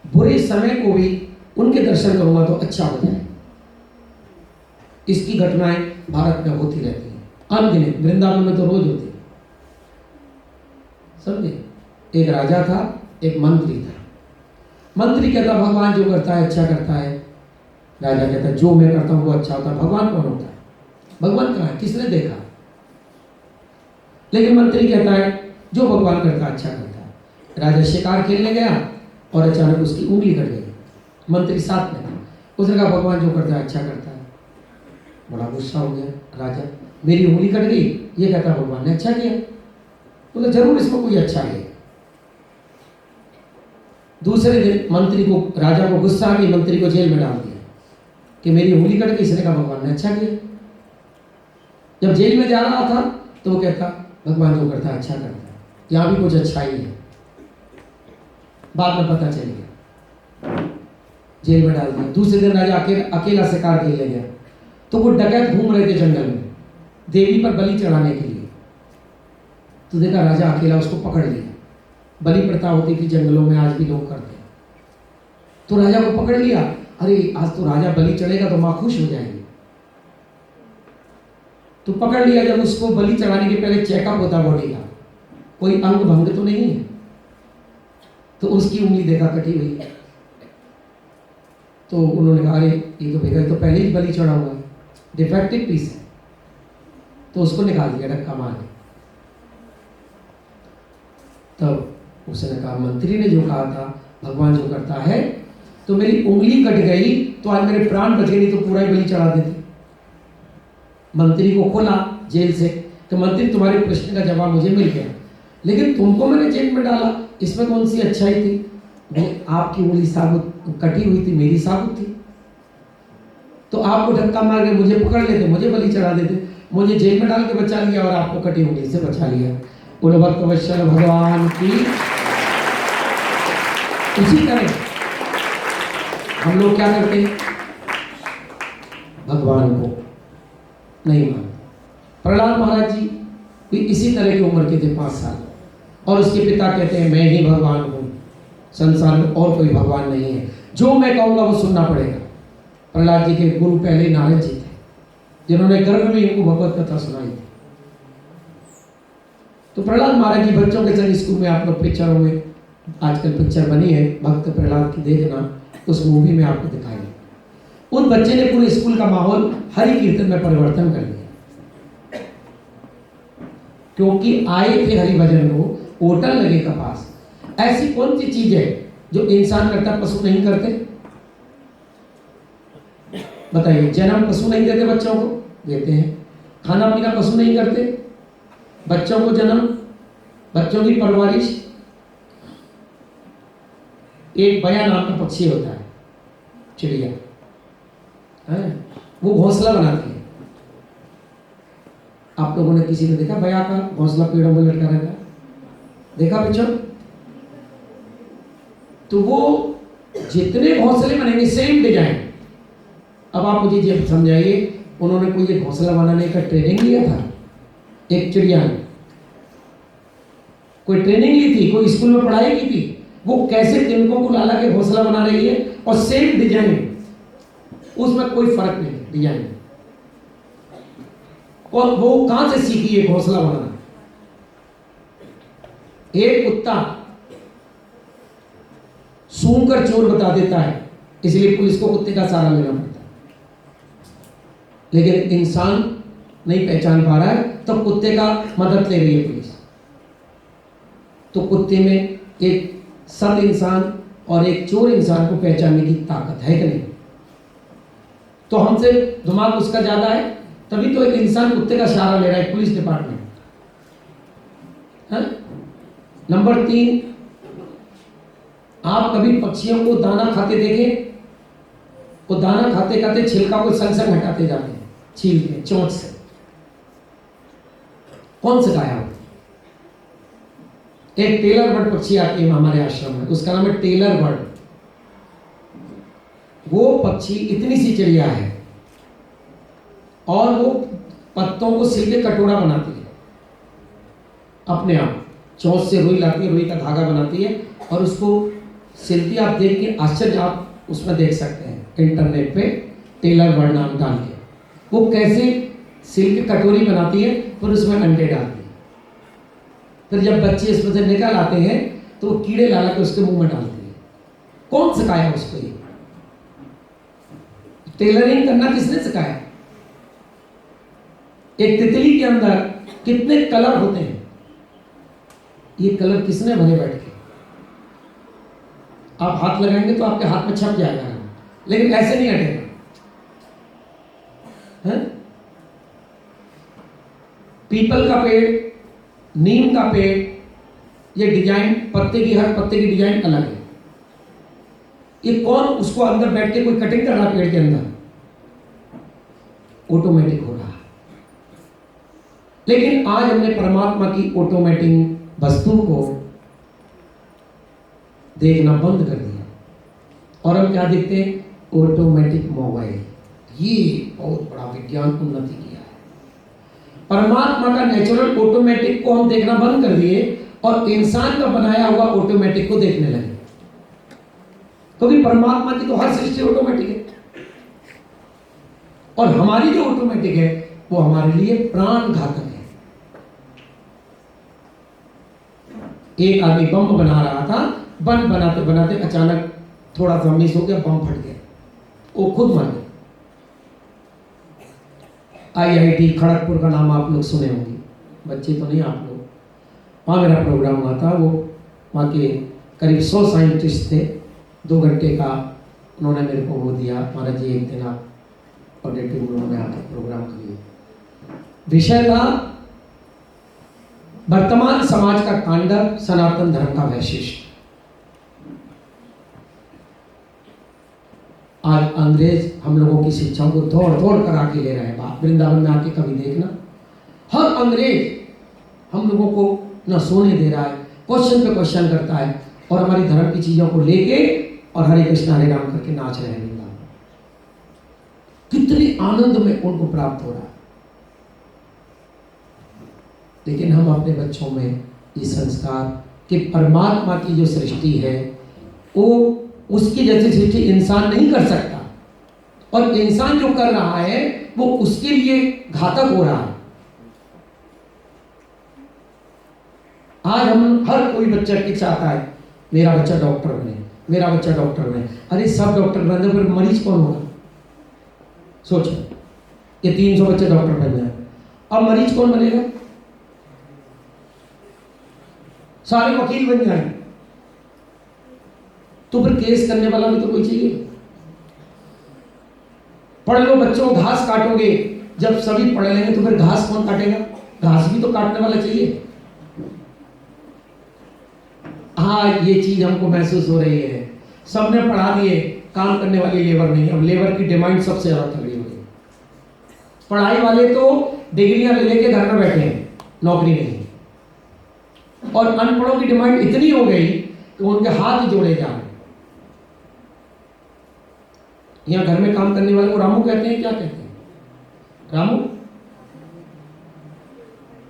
बुरे समय को भी उनके दर्शन करूंगा तो अच्छा हो जाएगा। इसकी घटनाएं भारत में होती रहती हैं, अनगिनत, वृंदावन में तो रोज होती है, समझे। एक राजा था, एक मंत्री था। मंत्री कहता भगवान जो करता है अच्छा करता है, राजा कहता जो मैं करता हूं वो अच्छा होता है। भगवान कौन होता है? भगवान कहाँ है? किसने देखा? लेकिन मंत्री कहता है जो भगवान करता है अच्छा करता है। राजा शिकार खेलने गया और अचानक उसकी उंगली कट गई। मंत्री साथ में था, उसने कहा भगवान जो करता है अच्छा करता है। बड़ा गुस्सा हो गया राजा, मेरी उंगली कट गई, ये कहता भगवान ने अच्छा किया, तो जरूर इसमें कोई अच्छा है। दूसरे दिन मंत्री को, राजा को गुस्सा आ गई, मंत्री को जेल में डाल दिया कि मेरी उंगली कट गई, इसने कहा भगवान ने अच्छा किया। जब जेल में जा रहा था तो वो कहता भगवान जो करता है अच्छा करता है, यहाँ भी कुछ अच्छा ही है। बाद में पता चल गया, जेल में डाल दिया। दूसरे दिन राजा अकेला शिकार खेलने गया तो वो डकैत घूम रहे थे जंगल में देवी पर बलि चढ़ाने के लिए। तो देखा राजा अकेला, उसको पकड़ लिया। बलि प्रथा होती थी जंगलों में, आज भी लोग करते हैं। तो राजा को पकड़ लिया, अरे आज तो राजा बलि चढ़ेगा तो माँ खुश हो जाएगी, तो पकड़ लिया। जब उसको बलि चढ़ाने के पहले चेकअप होता बॉडी का, कोई अंग भंग तो नहीं है, तो उसकी उंगली देखा कटी हुई। तो उन्होंने कहा अरे ये तो भैया तो पहले ही बलि चढ़ा हुआ है, डिफेक्टिव पीस है, तो उसको निकाल दिया धक्का मार के। तब उसने कहा मंत्री ने जो कहा था भगवान जो करता है, तो मेरी उंगली कट गई तो आज मेरे प्राण बच गए, नहीं तो पूरा ही बलि चढ़ा देते। मंत्री को खोला जेल से कि मंत्री तुम्हारे प्रश्न का जवाब मुझे मिल गया, लेकिन तुमको मैंने जेल में डाला, इसमें कौन सी अच्छाई थी? वो आपकी उंगली साबुत कटी हुई थी, मेरी साबुत थी। तो आपको धक्का मार के मुझे पकड़ लेते, मुझे बलि चढ़ा देते, मुझे जेल में डाल के बचा लिया और आपको कटी उंगली से बचा लिया। बोलो भक्त वत्सल भगवान की। उसी तरह हम लोग क्या करते हैं, भगवान को नहीं मानते। प्रहलाद महाराज जी भी इसी तरह की उम्र के थे, 5 साल, और उसके पिता कहते हैं मैं ही भगवान हूँ, संसार में और कोई भगवान नहीं है, जो मैं कहूँगा वो सुनना पड़ेगा। प्रहलाद जी के गुरु पहले नारद जी थे, जिन्होंने गर्भ में इनको भगवत कथा सुनाई थी। तो प्रहलाद महाराज जी बच्चों के संग स्कूल में, आप लोग पिक्चरों में आजकल पिक्चर बनी है भक्त प्रहलाद की, देखना, उस मूवी में आपको दिखाई। उस बच्चे ने पूरे स्कूल का माहौल हरि कीर्तन में परिवर्तन कर दिया, क्योंकि आए थे हरि भजन को, होटल लगे कपास। ऐसी कौन सी चीज है जो इंसान करता पशु नहीं करते? बताइए, जन्म पशु नहीं देते, बच्चों को देते हैं। खाना पीना पशु नहीं करते, बच्चों को जन्म, बच्चों की परवरिश। एक बया नाम का पक्षी होता है, चिड़िया है, वो घोंसला बनाती है। आप लोगों ने किसी ने देखा बया का घोंसला पेड़ों में लटका रहता है? देखा बच्चों? तो वो जितने घोंसले बनेंगे सेम डिजाइन। अब आप मुझे ये समझाइए, उन्होंने कोई ये घोंसला बनाने का ट्रेनिंग लिया था? एक चिड़िया ने कोई ट्रेनिंग ली थी, कोई स्कूल में पढ़ाई की थी? वो कैसे तिनकों को लाला के घोंसला बना रही है, और सेम डिजाइन, उसमें कोई फर्क नहीं है डिजाइन में। और वो कहां से सीखी है घोंसला बनाना? एक कुत्ता सूंघ कर चोर बता देता है, इसलिए पुलिस को कुत्ते का सहारा लेना पड़ता है। लेकिन इंसान नहीं पहचान पा रहा है, तो कुत्ते का मदद ले रही है पुलिस। तो कुत्ते में एक सद इंसान और एक चोर इंसान को पहचानने की ताकत है कि नहीं? तो हमसे दिमाग उसका ज्यादा है, तभी तो एक इंसान कुत्ते का सहारा ले रहा है, पुलिस डिपार्टमेंट है। नंबर 3, आप कभी पक्षियों को दाना खाते देखे? वो दाना खाते खाते छिलका को संग संग हटाते जाते हैं, छील के चोंच से। कौन सिखाया? एक टेलर बर्ड पक्षी आती है हमारे आश्रम में, उसका नाम है टेलर बर्ड। वो पक्षी इतनी सी चिड़िया है, और वो पत्तों को सिल के कटोरा बनाती है अपने आप। चोंच से रुई लाती है, रुई का धागा बनाती है, और उसको सिलती। आप देख के आश्चर्य आप उसमें देख सकते हैं इंटरनेट पे, टेलर बर्ड नाम डाल के। वो कैसे सिल के कटोरी बनाती है, फिर उसमें अंडे डालती है। फिर जब बच्चे इसमें से निकल आते हैं तो वो कीड़े ला के उसके मुंह में डालती है। कौन सिखाया उसको ये? टेलरिंग करना किसने सिखाया? एक तितली के अंदर कितने कलर होते हैं, ये कलर किसने भरे बैठ के? आप हाथ लगाएंगे तो आपके हाथ में छप जाएगा, लेकिन ऐसे नहीं हटेगा है? पीपल का पेड़, नीम का पेड़, ये डिजाइन, पत्ते की, हर पत्ते की डिजाइन अलग है। ये कौन उसको अंदर बैठ के कोई कटिंग कर रहा पेड़ के अंदर? ऑटोमेटिक हो रहा है। लेकिन आज हमने परमात्मा की ऑटोमेटिक वस्तु को देखना बंद कर दिया, और हम क्या देखते हैं? Automatic mobile. ये बहुत बड़ा विज्ञान उन्नति किया है। परमात्मा का नेचुरल ऑटोमेटिक को हम देखना बंद कर दिए, और इंसान का बनाया हुआ ऑटोमेटिक को देखने लगे। क्योंकि परमात्मा की तो हर सृष्टि ऑटोमेटिक है, और हमारी जो ऑटोमेटिक है वो हमारे लिए प्राण घातक है। एक आदमी बम बना रहा था, बम बनाते बनाते अचानक थोड़ा सा मिस हो गया, बम फट गया, वो खुद मर गया। IIT खड़गपुर का नाम आप लोग सुने होंगे, बच्चे तो नहीं आप लोग। वहाँ मेरा प्रोग्राम हुआ था, वो वहाँ के करीब 100 साइंटिस्ट थे। 2 घंटे का उन्होंने मेरे को वो दिया, महाराज जी एक दिन आप ऑडिटोरियम रूम में आकर प्रोग्राम करिए। विषय था वर्तमान समाज का तांडव, सनातन धर्म का वैशिष्ट। आज अंग्रेज हम लोगों की शिक्षाओं को दौड़ दौड़ कर आके ले रहे हैं। बात वृंदावन में आके कभी देखना, हर अंग्रेज हम लोगों को न सोने दे रहा है, क्वेश्चन पे क्वेश्चन करता है, और हमारी धर्म की चीजों को लेके और हरे कृष्ण हरे राम करके नाच रहे हैं वृंदावन। कितनी आनंद में उनको प्राप्त हो रहा है। लेकिन हम अपने बच्चों में ये संस्कार कि परमात्मा की जो सृष्टि है वो उसकी जैसी सृष्टि इंसान नहीं कर सकता, और इंसान जो कर रहा है वो उसके लिए घातक हो रहा है। आज हम हर कोई बच्चा की चाहता है मेरा बच्चा डॉक्टर बने, मेरा बच्चा डॉक्टर बने। अरे सब डॉक्टर बने, फिर मरीज कौन होगा? सोचो, ये 300 बच्चे डॉक्टर बन जाए, अब मरीज कौन बनेगा? सारे वकील बन जाए, तो फिर केस करने वाला भी तो कोई चाहिए। पढ़ लो बच्चों, घास काटोगे, जब सभी पढ़ लेंगे तो फिर घास कौन काटेगा? घास भी तो काटने वाला चाहिए। हाँ, ये चीज हमको महसूस हो रही है, सबने पढ़ा दिए, काम करने वाली लेबर नहीं। अब लेबर की डिमांड सबसे ज्यादा तगड़ी हो गई। पढ़ाई वाले तो डिग्रियां ले लेके घर में बैठे हैं, नौकरी नहीं। और अनपढ़ों की डिमांड इतनी हो गई कि उनके हाथ जोड़े जा रहे हैं। यहाँ घर में काम करने वाले को रामू कहते हैं, क्या कहते हैं? रामू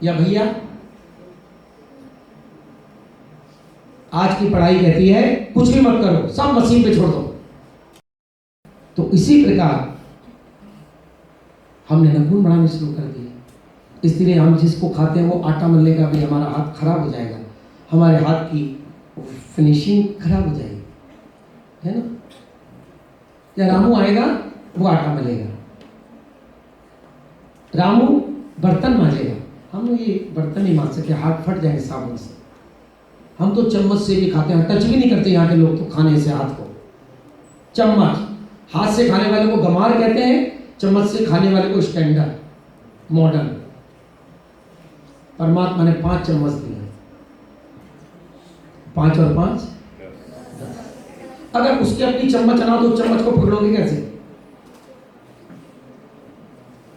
या भैया? आज की पढ़ाई कहती है कुछ भी मत करो, सब मशीन पे छोड़ दो। तो इसी प्रकार हमने नखून बढ़ाने शुरू कर दिए। इसलिए हम जिसको खाते हैं वो आटा मलने का भी हमारा हाथ खराब हो जाएगा, हमारे हाथ की फिनिशिंग खराब हो जाएगी, है ना? या रामू आएगा वो आटा मलेगा, रामू बर्तन मांजेगा, हम ये बर्तन नहीं मांज सकते, हाथ फट जाएंगे साबुन से। हम तो चम्मच से भी खाते हैं, टच भी नहीं करते यहाँ के लोग तो खाने से हाथ को। चम्मच, हाथ से खाने वाले को गमार कहते हैं, चम्मच से खाने वाले को स्टैंडर्ड मॉडर्न। परमात्मा ने 5 चम्मच दिए, 5 और 5 10। अगर उसकी अपनी चम्मच ना हो तो चम्मच को पकड़ोगे कैसे?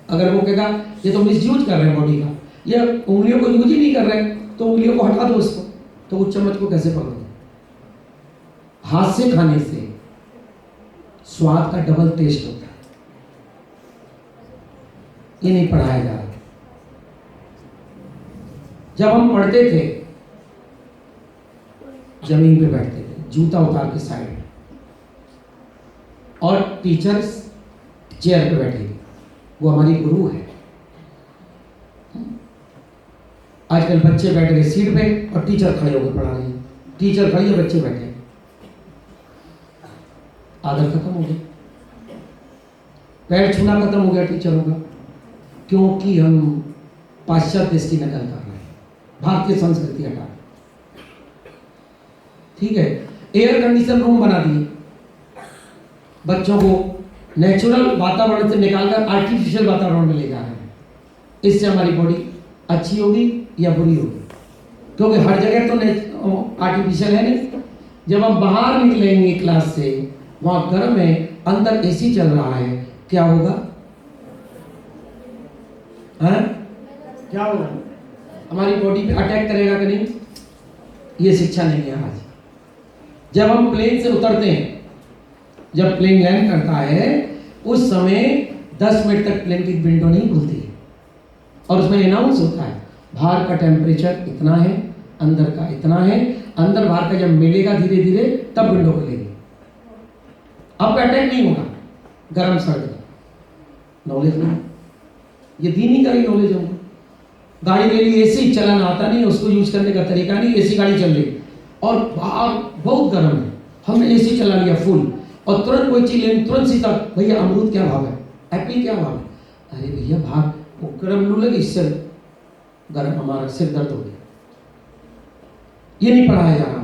अगर वो कहेगा ये तो मिसयूज कर रहे हैं बॉडी का, या उंगलियों को यूज ही नहीं कर रहे, तो उंगलियों को हटा दो उसको, तो उस चम्मच को कैसे पकड़ोगे? हाथ से खाने से स्वाद का डबल टेस्ट होता है। ये नहीं पढ़ाया जा रहा। जब हम पढ़ते थे जमीन पे बैठते थे, जूता उतार के साइड में, और टीचर्स चेयर पे बैठे थे, वो हमारी गुरु है। आजकल बच्चे बैठ गए सीट पे और टीचर खड़े होकर पढ़ा रहे हैं, टीचर खड़ी है, बच्चे बैठे, आदर खत्म हो गया, पैर छूना खत्म हो गया टीचरों का, क्योंकि हम पाश्चात्य देश की नकल कर रहे हैं, भारतीय संस्कृति हटा। ठीक है, एयर कंडीशन रूम बना दिए, बच्चों को नेचुरल वातावरण से निकालकर आर्टिफिशियल वातावरण में ले जा रहे हैं। इससे हमारी बॉडी अच्छी होगी या बुरी होगी? क्योंकि हर जगह तो आर्टिफिशियल है नहीं। जब हम बाहर निकलेंगे क्लास से, वहां गर्म है, अंदर एसी चल रहा है, क्या होगा? हैं? क्या होगा? हमारी बॉडी पे अटैक करेगा कि नहीं? ये शिक्षा नहीं है आज। जब हम प्लेन से उतरते हैं, जब प्लेन लैंड करता है, उस समय 10 मिनट तक प्लेन की विंडो नहीं खुलती है, और उसमें अनाउंस होता है बाहर का टेम्परेचर इतना है, अंदर का इतना है, अंदर बाहर का जब मिलेगा धीरे धीरे तब विंडो खुलेगी। अब अटैक नहीं होगा गर्म सर्द का। नॉलेज नहीं, ये दी नहीं करी नॉलेज हमको। गाड़ी ले ली, एसी चलाना आता नहीं, उसको यूज करने का तरीका नहीं, एसी गाड़ी चल रही और बाहर बहुत गर्म है, हमने एसी चला लिया फुल, और तुरंत कोई चीज लेनी, तुरंत सीधा भैया अमरूद क्या भाव है, एप्पल क्या भाव है? अरे भैया भाग, वो गर्म लू लगी, इससे गर्म हमारा सिर दर्द हो गया। ये नहीं पढ़ाया जा रहा।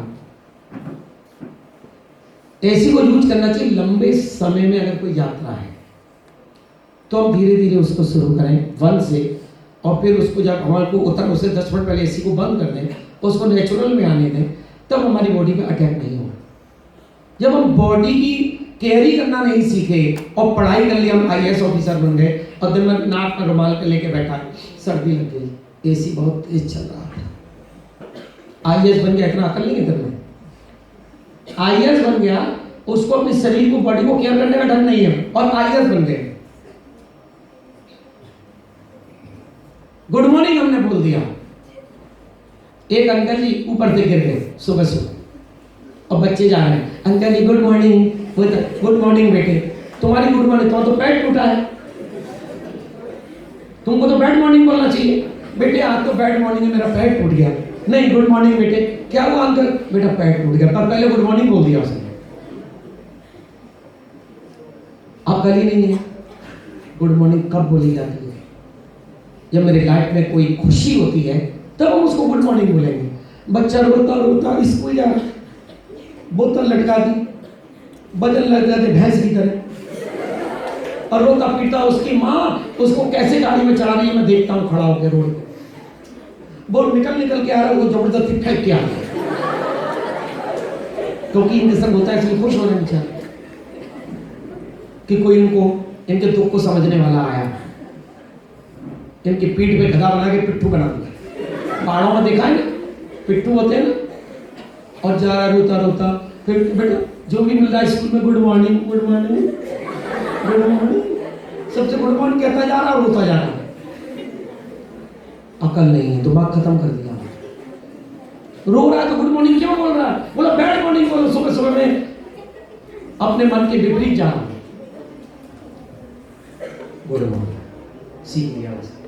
एसी को यूज करना चाहिए लंबे समय में। अगर कोई यात्रा है तो हम धीरे धीरे उसको शुरू करें 1 से, और फिर उसको जब हमारे को उतर उसे 10 मिनट पहले एसी को बंद कर दें, उसको नेचुरल में आने दें, तब हमारी बॉडी पे अटैक नहीं होगा। जब हम बॉडी की केयर ही करना नहीं सीखे और पढ़ाई कर ली, हम IAS ऑफिसर बन गए और दिन में नाक में रुमाल के लेके बैठा, सर्दी लग गई, एसी बहुत तेज चल रहा था, IAS बन गया, इतना अकल नहीं है तेरे में। IAS बन गया, उसको अपने शरीर को, बॉडी को केयर करने का ढंग नहीं है, और IAS बन गए। गुड मॉर्निंग हमने बोल दिया, एक अंकल जी ऊपर से गिर गए सुबह सुबह, और बच्चे जा रहे हैं, अंकल जी गुड मॉर्निंग, गुड मॉर्निंग बेटे, तुम्हारी गुड मॉर्निंग, तुम्हारा तो पैर टूटा है, तुमको तो बैड मॉर्निंग बोलना चाहिए। बेटे आज तो बैड मॉर्निंग है, मेरा पैर टूट गया। नहीं, गुड मॉर्निंग बेटे, क्या हुआ अंकल? बेटा पैर टूट गया। तब पहले गुड मॉर्निंग बोल दिया उसने। अब गली नहीं है। गुड मॉर्निंग कब बोली जाती है? जब मेरी लाइफ में कोई खुशी होती है तब हम उसको गुड मॉर्निंग बोलेंगे। बच्चा रोता रोता स्कूल जा, बोतल लटका दी, बदल लग जाते भैंस की तरह, और रोता पीटा उसकी माँ उसको कैसे गाड़ी में चला रही है मैं देखता हूँ खड़ा होकर रोड पे। वो निकल के आ रहा है, वो जबरदस्ती फेंक के आ रहा है, क्योंकि इनके संग होता है इसलिए खुश होने में चाहते कि कोई इनको इनके दुख को समझने वाला आया। इनकी पीठ पे गधा बना के पिट्ठू बना दिया। पहाड़ों में देखा है ना, पिट्ठू होते हैं ना, और जा रहा रोता रोता, फिर बेटा जो भी मिल रहा है स्कूल में good morning good morning good morning, सबसे गुड मॉर्निंग कहता जा रहा, रोता जा रहा। अकल नहीं है, दिमाग खत्म कर दिया। रो रहा है तो गुड मॉर्निंग क्यों बोल रहा है? बोला बैड मॉर्निंग बोलो। सुबह सुबह में अपने मन के विपरीत जा रहा हूं। गुड मॉर्निंग सीख लिया उसे।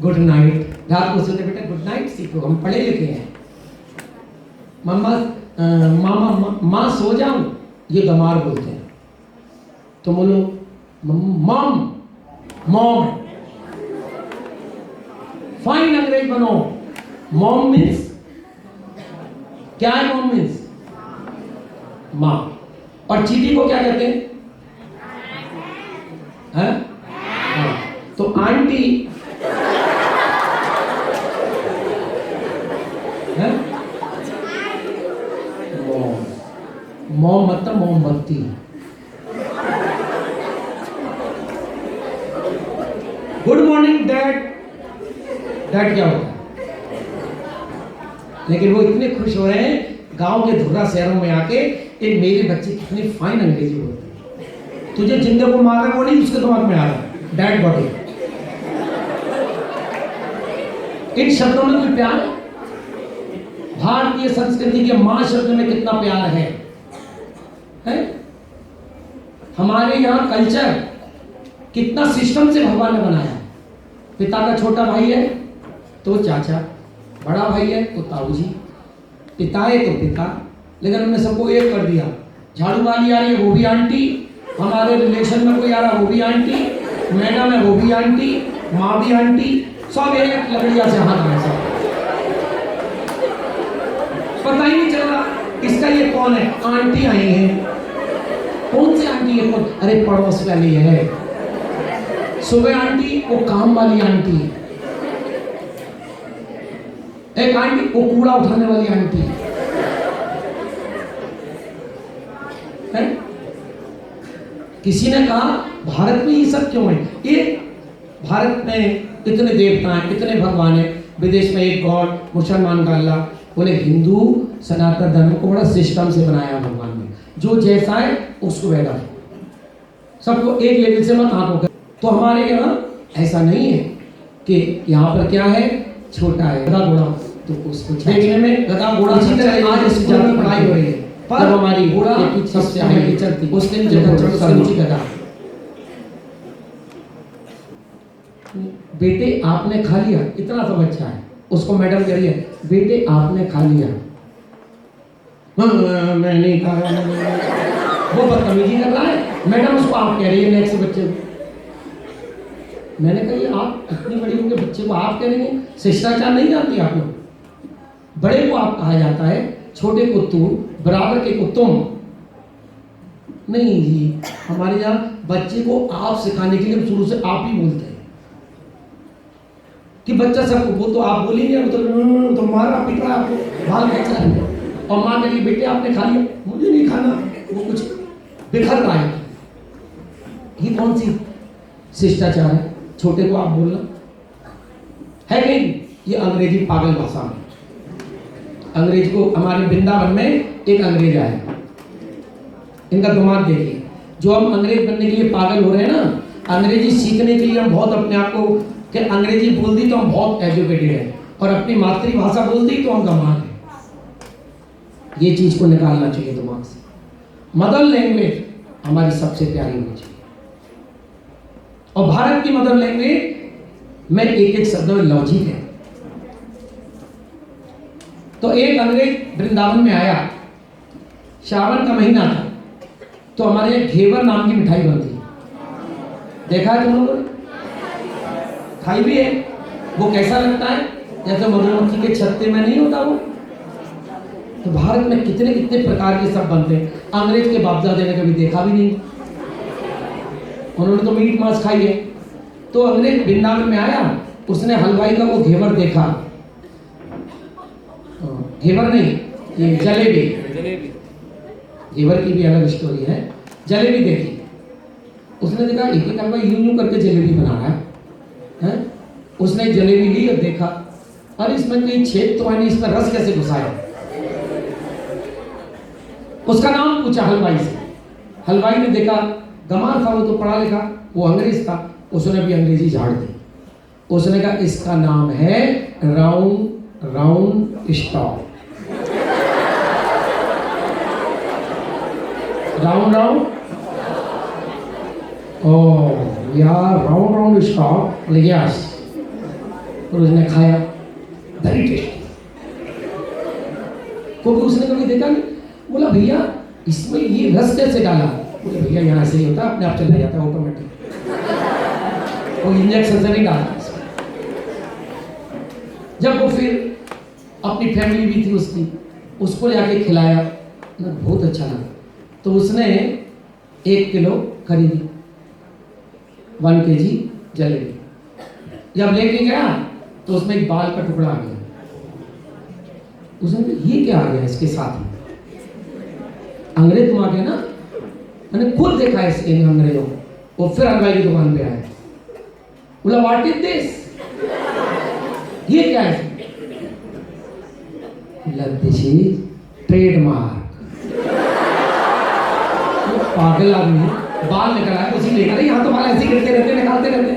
गुड नाइट, रात को सोते बेटा गुड नाइट सीखो, हम पढ़े लिखे हैं। मामा माँ सो जाऊं, ये गमार बोलते हैं। तो बोलो मॉम मॉम, फाइन अंग्रेज बनो। मॉम मीन्स क्या है? मॉम मीन्स माँ। और चीटी को क्या कहते हैं? हाँ? तो आंटी है? मॉम मतलब मोमबत्ती। गुड मॉर्निंग डैड, डैड क्या होता है? लेकिन वो इतने खुश हो रहे हैं गांव के धुर्रा शहरों में आके, ये मेरे बच्चे कितने फाइन अंग्रेजी बोलते हैं। तुझे जिंदे को मार रहा है वो नहीं उसके दिमाग में आ रहा है, डैड बॉडी। इन शब्दों में कोई प्यार है? भारतीय संस्कृति के मां शब्द में कितना प्यार है? हमारे यहाँ कल्चर कितना सिस्टम से भगवान ने बनाया। पिता का छोटा भाई है तो चाचा, बड़ा भाई है तो ताऊ जी, पिता है तो पिता, लेकिन हमने सबको एक कर दिया। झाड़ू वाली आ रही है वो भी आंटी, हमारे रिलेशन में कोई आ रहा वो भी आंटी, मैडम है वो भी आंटी, माँ भी आंटी, सब एक लकड़िया से हाथ में सब। पता ही नहीं चल रहा इसका ये कौन है। आंटी आई है, कौन सी आंटी है? कौन? अरे पड़ोस वाली है। सुबह आंटी वो काम वाली आंटी, एक आंटी वो कूड़ा उठाने वाली आंटी है। किसी ने कहा भारत में ये सब क्यों है? ये भारत में इतने देवता हैं, इतने भगवान हैं, विदेश में एक गॉड, मुसलमान का अल्लाह। बोले हिंदू सनातन धर्म को बड़ा सिस्टम से बनाया भगवान ने, जो जैसा है उसको वैसा, सबको एक लेवल से मत आंकों। तो हमारे यहाँ ऐसा नहीं है कि यहाँ पर क्या है, छोटा है गधा घोड़ा, तो उसको देखने में गधा घोड़ा अच्छी तरह आज इस जाति पढ़ाई हो रही है, पर हमारी घोड़ा सबसे आगे चलती, उस दिन गधा। बेटे आपने खा लिया, इतना तो बच्चा है, उसको मैडम कह रही है बेटे आपने खा लिया। मैं नहीं खाया, वो बदतमीजी कर रहा है, मैडम उसको आप कह रही है नेक्स्ट बच्चे को। मैंने कहा ये आप इतनी बड़ी होंगे बच्चे को आप कह रही हैं, शिष्टाचार नहीं जानती आप लोग। बड़े को आप कहा जाता है, छोटे को तू, बराबर के को तुम। नहीं जी, हमारे यहाँ बच्चे को आप सिखाने के लिए शुरू से आप ही बोलते हैं कि बच्चा सबको, वो तो आप बोलेंगे, वो तो मार रहा पीट रहा आपको, बाल खींच रहा है, और माँ कहेगी बेटे आपने खा लिया, मुझे नहीं खाना, वो कुछ बिखर रहा है। ये कौन सी शिष्टाचार है? छोटे को आप बोलना है कहीं? ये अंग्रेजी पागल भाषा में। अंग्रेज को, हमारे वृंदावन में एक अंग्रेज आया, इनका दिमाग देखिए। जो हम अंग्रेज बनने के लिए पागल हो रहे हैं ना, अंग्रेजी सीखने के लिए हम बहुत अपने आप को कि अंग्रेजी बोल दी तो हम बहुत एजुकेटेड हैं, और अपनी मातृभाषा बोल दी तो हम गंवार हैं। ये चीज को निकालना चाहिए दिमाग से। मदर लैंग्वेज हमारी सबसे प्यारी होनी चाहिए, और भारत की मदर लैंग्वेज में एक एक शब्द में लॉजिक है। तो एक अंग्रेज वृंदावन में आया, श्रावण का महीना था, तो हमारे यहाँ घेवर नाम की मिठाई बनती है, देखा है तुम लोगों ने? खाई भी है। वो कैसा लगता है? जैसे मधुमक्खी के छत्ते में नहीं होता वो। तो भारत में कितने कितने प्रकार के सब बनते हैं, अंग्रेज के बापदादे ने कभी देखा भी नहीं, उन्होंने तो मीट मांस खाई है। तो अंग्रेज वृंदावन में आया, उसने हलवाई का वो घेवर देखा, घेवर नहीं, ये जलेबी, घेवर की भी अलग स्टोरी है। जलेबी देखी, उसने देखा एक एक हलवाई यूं यूं करके जलेबी बना रहा है? उसने जलेबी ली और देखा, अरे इसमें कहीं छेद तो है नहीं, इसमें रस कैसे घुसाया? उसका नाम पूछा हलवाई से, हलवाई ने देखा गमार था, वो तो पढ़ा लिखा, वो अंग्रेज था, उसने भी अंग्रेजी झाड़ दी। उसने कहा इसका नाम है round round stock. Round round, ओह यार, राउंड राउंड स्टॉक, यस। और उसने खाया, वेरी टेस्टी, क्योंकि उसने कभी देखा नहीं। बोला भैया इसमें ये रस कैसे डाला? बोले भैया यहाँ से ही होता, अपने आप चला जाता है ऑटोमेटिक, वो इंजेक्शन से नहीं डालता। जब वो फिर अपनी फैमिली भी थी उसकी, उसको जाके खिलाया, बहुत अच्छा लगा, तो उसने 1 किलो खरीदी, 1 kg जलेबी। जब लेके गया तो उसमें एक बाल का टुकड़ा आ गया। उसने कहा ये क्या आ गया इसके साथ में? अंग्रेज तुम आ गए ना, मैंने खुद देखा है इसके अंग्रेजों को। वो फिर हलवाई की दुकान पे आया, बोला व्हाट इज दिस, ये क्या है? This is trademark. पागल आदमी, बाल निकल आया, उसी लेकर यहाँ तो बाल ऐसे गिरते रहते, निकालते रहते,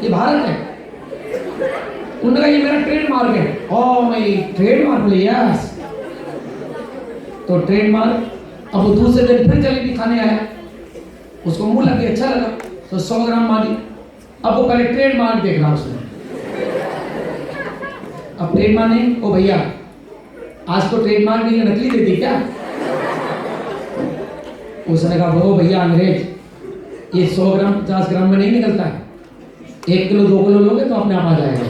ये भारत है। उन्होंने कहा ये मेरा ट्रेडमार्क है। Oh my trademark, yes. तो ट्रेडमार्क, अब वो दूसरे दिन फिर जलेबी खाने आया, उसको मुंह लग गया, अच्छा लगा, तो 100 ग्राम मांगी। अब वो पहले ट्रेडमार्क देख रहा उसने, अब ट्रेडमार्क नहीं, ओ भैया आज तो ट्रेडमार्क नहीं, नकली दे दी क्या? उसने कहा वो भैया अंग्रेज, ये 100 ग्राम 50 ग्राम में नहीं निकलता है, 1 किलो 2 किलो लोगे तो अपने आप आ जाएगा।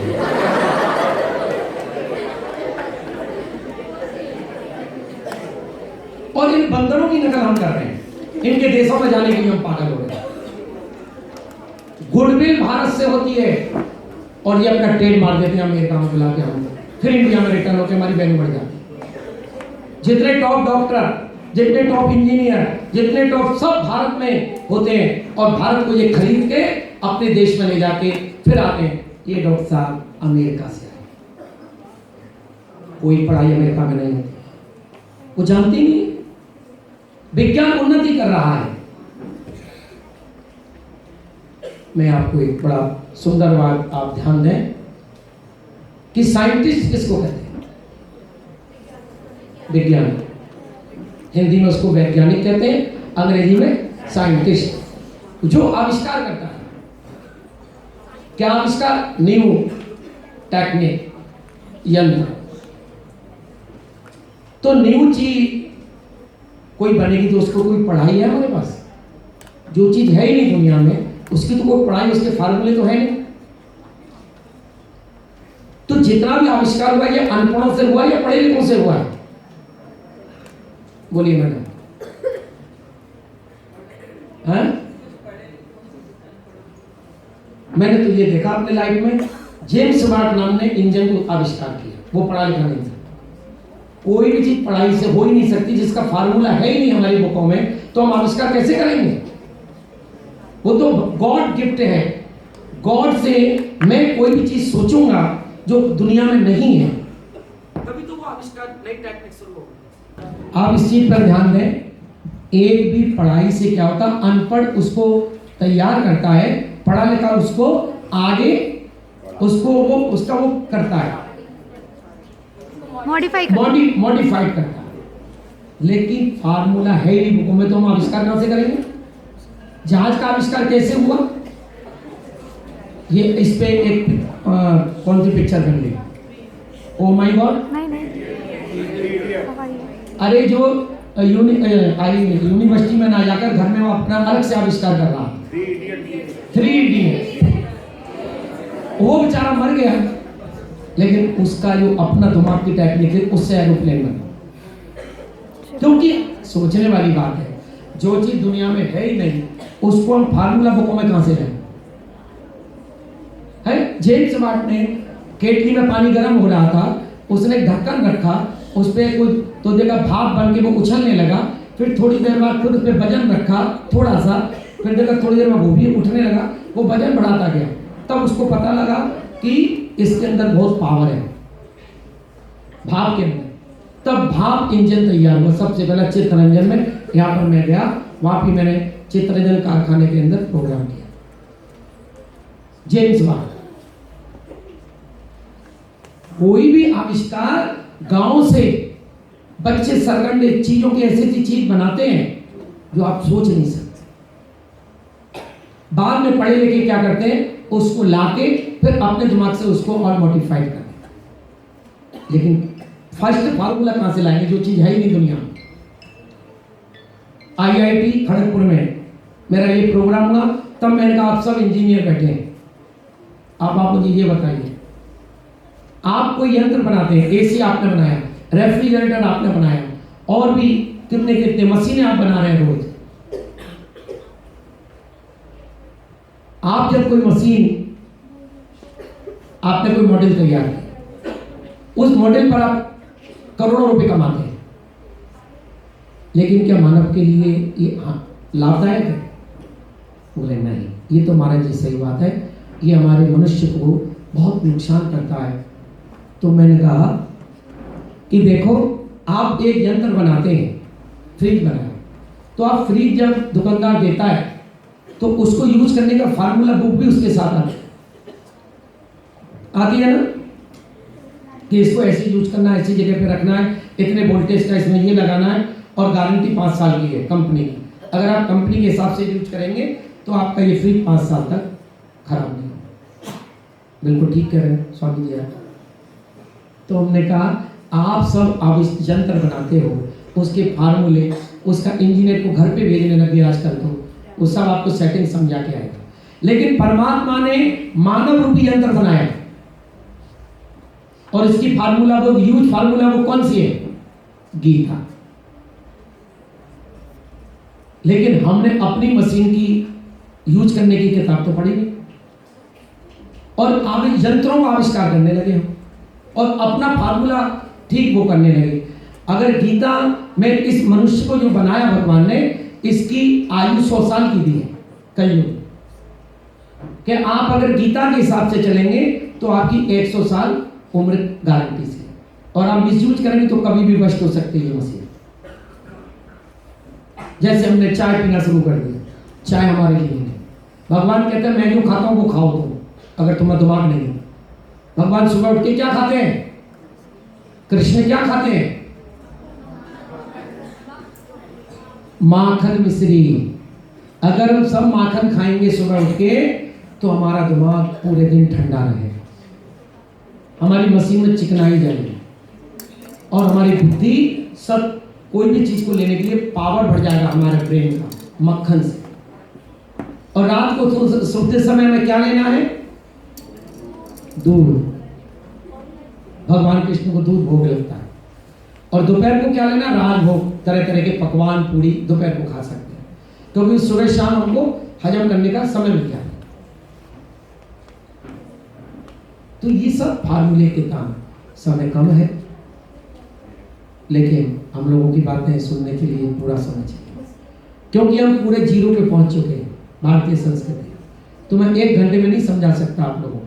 और इन बंदरों की नकल हम कर रहे हैं, इनके देशों में जाने के लिए हम पागल हो रहे हैं। गुडविल भारत से होती है और ये अपना ट्रेड मार देते हैं अमेरिका में बुला के, हम फिर इंडिया में रिटर्न होकर हमारी वैल्यू बढ़ जाती है। जितने टॉप डॉक्टर, जितने टॉप इंजीनियर, जितने टॉप, सब भारत में होते हैं और भारत को ये खरीद के अपने देश में ले जाके फिर आते हैं। ये डॉक्टर साहब अमेरिका से आए, कोई पढ़ाई अमेरिका में नहीं होती, वो जानती नहीं, विज्ञान उन्नति कर रहा है। मैं आपको एक बड़ा सुंदर बात आप ध्यान दें कि साइंटिस्ट किसको कहते हैं? विज्ञान, हिंदी में उसको वैज्ञानिक कहते हैं, अंग्रेजी में साइंटिस्ट। जो आविष्कार करता है, क्या आविष्कार? न्यू टेक्निक, यंत्र। तो न्यू चीज कोई बनेगी तो उसको कोई पढ़ाई है हमारे पास? जो चीज है ही नहीं दुनिया में उसकी तो कोई पढ़ाई, उसके फार्मूले तो है नहीं। तो जितना भी आविष्कार हुआ ये अनपढ़ों से हुआ या पढ़े लिखों से हुआ है? बोलिए मैडम। हैं? मैंने तो ये देखा अपने लाइफ में, जेम्स वाट नाम ने इंजन को आविष्कार किया, वो पढ़ा लिखा नहीं था। कोई भी चीज पढ़ाई से हो ही नहीं सकती, जिसका फार्मूला है ही नहीं हमारी बुकों में, तो हम आविष्कार कैसे करेंगे? वो तो गॉड गिफ्ट है। गॉड से मैं कोई भी चीज सोचूंगा जो दुनिया में नहीं है, तभी तो वो आविष्कार, नई टेक्निक शुरू होगी। आप इस चीज पर ध्यान दें, एक भी पढ़ाई से क्या होता, अनपढ़ उसको तैयार करता है, पढ़ा लिखा उसको आगे उसको वो उसका वो करता है, मॉडिफाइड करता है। लेकिन फार्मूला है ही बुकों में, तो हम आविष्कार कहां से करेंगे? जहाज का आविष्कार कैसे हुआ? ये इस पे एक कौन सी पिक्चर बन गई? ओ माय गॉड, अरे जो यूनिवर्सिटी में ना जाकर घर में वो अपना अलग से आविष्कार कर रहा, 3 इडियट, वो बेचारा मर गया, लेकिन उसका जो अपना दिमाग की टेक्निक है उससे एरोप्लेन बना। क्योंकि सोचने वाली बात है, जो चीज दुनिया में है ही नहीं उसको हम फार्मूला बुकों में कहां से लाएं? है जेम्स वाट ने केटली में पानी गर्म हो रहा था, उसने ढक्कन रखा, उस पर कुछ तो देखा भाप बन के वो उछलने लगा, फिर थोड़ी देर बाद फिर उस पर वजन रखा थोड़ा सा, फिर देखा थोड़ी देर में वो भी उठने लगा, वो वजन बढ़ाता गया, तब उसको पता लगा कि इसके अंदर बहुत पावर है भाप के अंदर। तब भाप इंजन तैयार हुआ सबसे पहला चित्तरंजन में। यहाँ पर मैं गया, वहां भी मैंने चित्तरंजन कारखाने के अंदर प्रोग्राम किया। जेम्स वाट, कोई भी आविष्कार गांव से बच्चे सरगंडे चीजों की ऐसी ऐसी चीज बनाते हैं जो आप सोच नहीं सकते। बाद में पढ़े लिखे क्या करते हैं, उसको लाके फिर अपने दिमाग से उसको और मॉडिफाइड करते हैं। लेकिन फर्स्ट फार्मूला कहां से लाएंगे जो चीज है ही नहीं दुनिया में। IIT खड़गपुर में मेरा ये प्रोग्राम हुआ, तब मैंने कहा आप सब इंजीनियर बैठे हैं, आप मुझे ये बताइए, आप कोई यंत्र बनाते हैं, AC आपने बनाया, रेफ्रिजरेटर आपने बनाया, और भी कितने कितने मशीनें आप बना रहे हैं रोज। आप जब कोई मशीन, आपने कोई मॉडल तैयार किया, उस मॉडल पर आप करोड़ों रुपए कमाते हैं, लेकिन क्या मानव के लिए ये लाभदायक है? बोले नहीं, ये तो महाराज जी सही बात है, ये हमारे मनुष्य को बहुत नुकसान करता है। तो मैंने कहा कि देखो, आप एक यंत्र बनाते हैं, फ्रिज बनाया, तो आप फ्रिज जब दुकानदार देता है तो उसको यूज करने का फार्मूला बुक भी उसके साथ आती है ना, कि इसको ऐसे यूज करना है, ऐसी जगह पे रखना है, इतने वोल्टेज का इसमें ये लगाना है, और गारंटी 5 साल की है कंपनी की। अगर आप कंपनी के हिसाब से यूज करेंगे तो आपका ये फ्रिज 5 साल तक खराब नहीं होगा। बिल्कुल ठीक कह रहे हैं स्वामी जी आप। तो हमने कहा आप सब यंत्र बनाते हो, उसके फार्मूले, उसका इंजीनियर को घर पे भेजने लगे आजकल, तो वो सब आपको सेटिंग समझा के आएगा। लेकिन परमात्मा ने मानव रूपी यंत्र बनाया, और इसकी फार्मूला वो यूज फार्मूला वो कौन सी है? गीता। लेकिन हमने अपनी मशीन की यूज करने की किताब तो पढ़ी नहीं, और यंत्रों का आविष्कार करने लगे हम, और अपना फार्मूला ठीक वो करने लगे। अगर गीता में इस मनुष्य को जो बनाया भगवान ने, इसकी आयु 100 साल की दी है कई कि आप अगर गीता के हिसाब से चलेंगे तो आपकी 100 साल उम्र गारंटी से, और आप मिसयूज करेंगे तो कभी भी नष्ट हो सकती है मशीन। जैसे हमने चाय पीना शुरू कर दिया, चाय हमारे लिए नहीं, भगवान कहते हैं मैं जो खाता हूं वो खाओ तुम, अगर तुम्हारा दिमाग नहीं। भगवान सुबह उठ के क्या खाते हैं? कृष्ण क्या खाते हैं? माखन मिश्री। अगर हम सब माखन खाएंगे सुबह उठ के तो हमारा दिमाग पूरे दिन ठंडा रहेगा, हमारी मशीन में चिकनाई जाएगी, और हमारी बुद्धि सब कोई भी चीज को लेने के लिए पावर बढ़ जाएगा हमारे ब्रेन का मक्खन से। और रात को सोते समय में क्या लेना है? दूध। भगवान कृष्ण को दूध भोग लगता है। और दोपहर को क्या लेना? राज भोग, तरह तरह के पकवान पूरी दोपहर को खा सकते हैं, क्योंकि सुबह शाम हमको हजम करने का समय मिल जाता है। तो ये सब फार्मूले के काम, समय कम है, लेकिन हम लोगों की बातें सुनने के लिए पूरा समय चाहिए, क्योंकि हम पूरे जीरो पे पहुंच चुके हैं भारतीय संस्कृति। तो मैं 1 घंटे में नहीं समझा सकता आप लोगों को,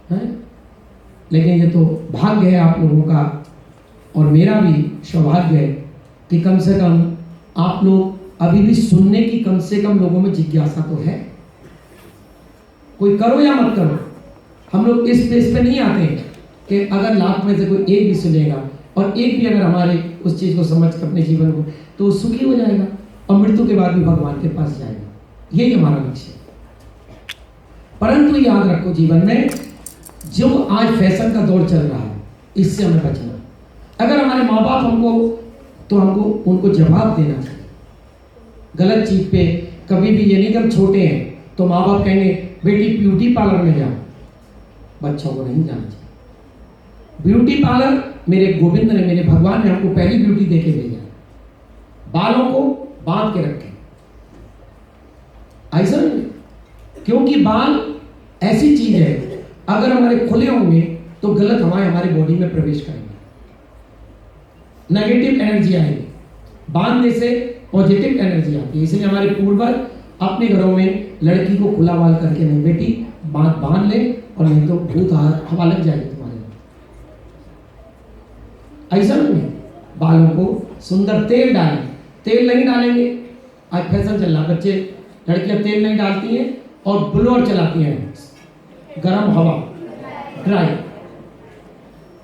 है? लेकिन ये तो भाग्य है आप लोगों का, और मेरा भी सौभाग्य है कि कम से कम आप लोग अभी भी सुनने की कम से कम लोगों में जिज्ञासा तो है। कोई करो या मत करो, हम लोग इस प्लेस पे नहीं आते कि अगर लाख में से कोई एक भी सुनेगा, और एक भी अगर हमारे उस चीज को समझ कर अपने जीवन को, तो सुखी हो जाएगा, और मृत्यु के बाद भी भगवान के पास जाएगा। यही हमारा लक्ष्य है। परंतु याद रखो, जीवन में जो आज फैशन का दौर चल रहा है, इससे हमें बचना। अगर हमारे माँ बाप हमको उनको जवाब देना चाहिए गलत चीज़ पे। कभी भी ये नहीं कि हम छोटे हैं तो माँ बाप कहेंगे बेटी ब्यूटी पार्लर में जाओ, बच्चों को नहीं जाना चाहिए। ब्यूटी पार्लर मेरे गोविंद ने, मेरे भगवान ने हमको पहली ब्यूटी दे के भेजा, बालों को बांध के रखें, ऐसा नहीं, क्योंकि बाल ऐसी चीज है अगर हमारे खुले होंगे तो गलत हवाएं हमारी बॉडी में प्रवेश करेंगे, नेगेटिव एनर्जी आएगी। बांधने से पॉजिटिव एनर्जी आती है। इसलिए हमारे पूर्वज अपने घरों में लड़की को खुला बाल करके नहीं, बेटी बांध ले और नहीं तो भूत हवा लग जाएगी तुम्हारे। ऐसा नहीं है, बालों को सुंदर तेल डालें। तेल नहीं डालेंगे, आज फैशन चल रहा, बच्चे लड़कियां तेल नहीं डालती हैं और ब्लोअर चलाती हैं, गर्म हवा, ड्राई।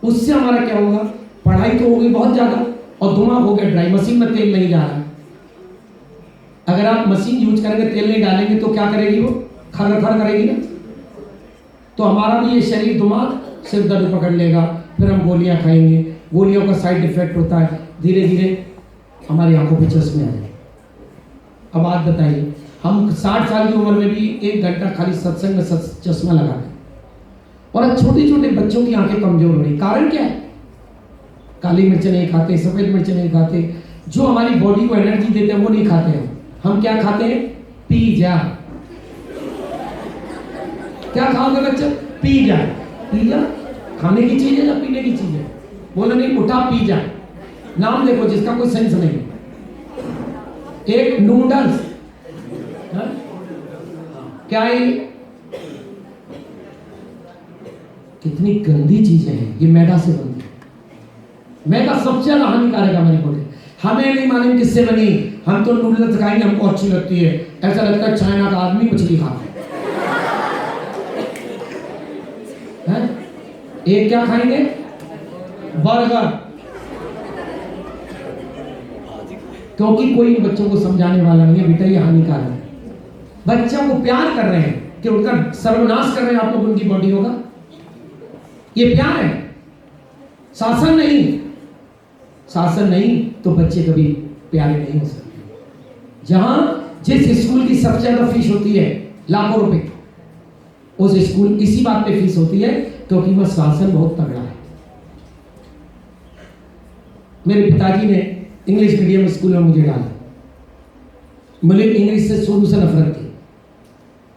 उससे हमारा क्या होगा, पढ़ाई तो होगी बहुत ज्यादा और दिमाग हो गया ड्राई, मशीन में तेल नहीं जा रहा है। अगर आप मशीन यूज करेंगे, तेल नहीं डालेंगे तो क्या करेगी, वो खर खर करेगी ना। तो हमारा भी ये शरीर, दिमाग सिर दर्द पकड़ लेगा, फिर हम गोलियां खाएंगे, गोलियों का साइड इफेक्ट होता है, धीरे धीरे हमारी आंखों पे चश्मे आ जाएंगे। अब आप बताइए, हम 60 साल की उम्र में भी 1 घंटा खाली सत्संग में चश्मा लगाते हैं और छोटे छोटे बच्चों की आंखें कमजोर हो रही। कारण क्या है, काली मिर्च नहीं खाते, सफेद मिर्च नहीं खाते, जो हमारी बॉडी को एनर्जी देते हैं वो नहीं खाते हैं। हम क्या खाते हैं, पिज्जा। क्या खाओगे बच्चे, पिज्जा। पिज्जा खाने की चीज है या पीने की चीज है, बोलो नहीं, उठा पिज्जा, नाम देखो जिसका कोई सेंस नहीं। एक नूडल्स, क्या है, कितनी गंदी चीजें हैं, ये मैदा से बनती है। मैदा सबसे ज्यादा हानिकारक हमारी बॉडी। हमें नहीं मालूम किससे बनी, हम तो नूडल्स खाएंगे, हमको अच्छी लगती है, ऐसा लगता है चाइना का आदमी मछली खाता है। एक क्या खाएंगे, बर्गर, क्योंकि कोई बच्चों को समझाने वाला नहीं है, बेटा ये हानिकारक है। बच्चों को प्यार कर रहे हैं कि उनका सर्वनाश कर रहे हैं आप लोग उनकी बॉडी होगा, ये प्यार है, शासन नहीं। शासन नहीं तो बच्चे कभी प्यारे नहीं हो सकते। जहां जिस स्कूल की सबसे ज्यादा फीस होती है लाखों रुपए, उस स्कूल इसी बात पे फीस होती है क्योंकि वह शासन बहुत तगड़ा है। मेरे पिताजी ने इंग्लिश मीडियम स्कूल में मुझे डाला। मुझे इंग्लिश से शुरू से नफरत थी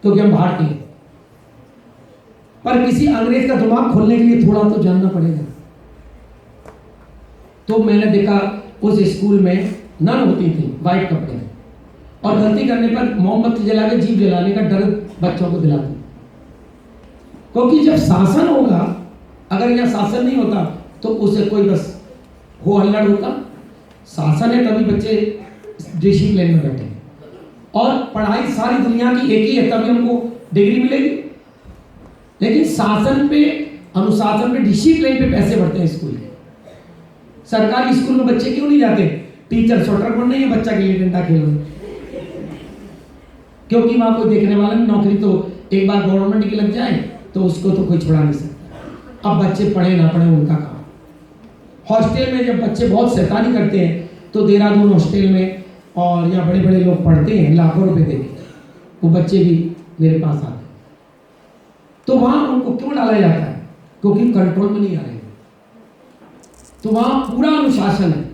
क्योंकि हम भारतीय हैं, पर किसी अंग्रेज का दिमाग खोलने के लिए थोड़ा तो जानना पड़ेगा। तो मैंने देखा उस स्कूल में नन होती थी वाइट कपड़े में, और गलती करने पर मोमबत्ती जला के जीभ जलाने का डर बच्चों को दिलाती। क्योंकि जब शासन होगा, अगर यहाँ शासन नहीं होता तो उसे कोई बस हो हल्लड़ होता। शासन है तभी बच्चे डिसिप्लिन में बैठे, और पढ़ाई सारी दुनिया की एक ही है तभी हमको डिग्री मिलेगी। लेकिन शासन पे, अनुशासन पे, डिसिप्लिन पे पैसे बढ़ते हैं स्कूल के। सरकारी स्कूल में बच्चे क्यों नहीं जाते, टीचर स्वेटर बन नहीं है, बच्चा के लिए डंडा खेल रहे, क्योंकि वहां कोई देखने वाला नहीं। नौकरी तो एक बार गवर्नमेंट की लग जाए तो उसको तो कोई छुड़ा नहीं सकता। अब बच्चे पढ़े ना पढ़े उनका काम। हॉस्टल में जब बच्चे बहुत शैतानी करते हैं तो देहरादून हॉस्टल में और यहाँ बड़े बड़े लोग पढ़ते हैं लाखों रुपए देके, वो बच्चे भी मेरे पास आते हैं। तो वहां उनको क्यों डाला जाता है, क्योंकि कंट्रोल में नहीं आ रहे। तो वहां पूरा अनुशासन है,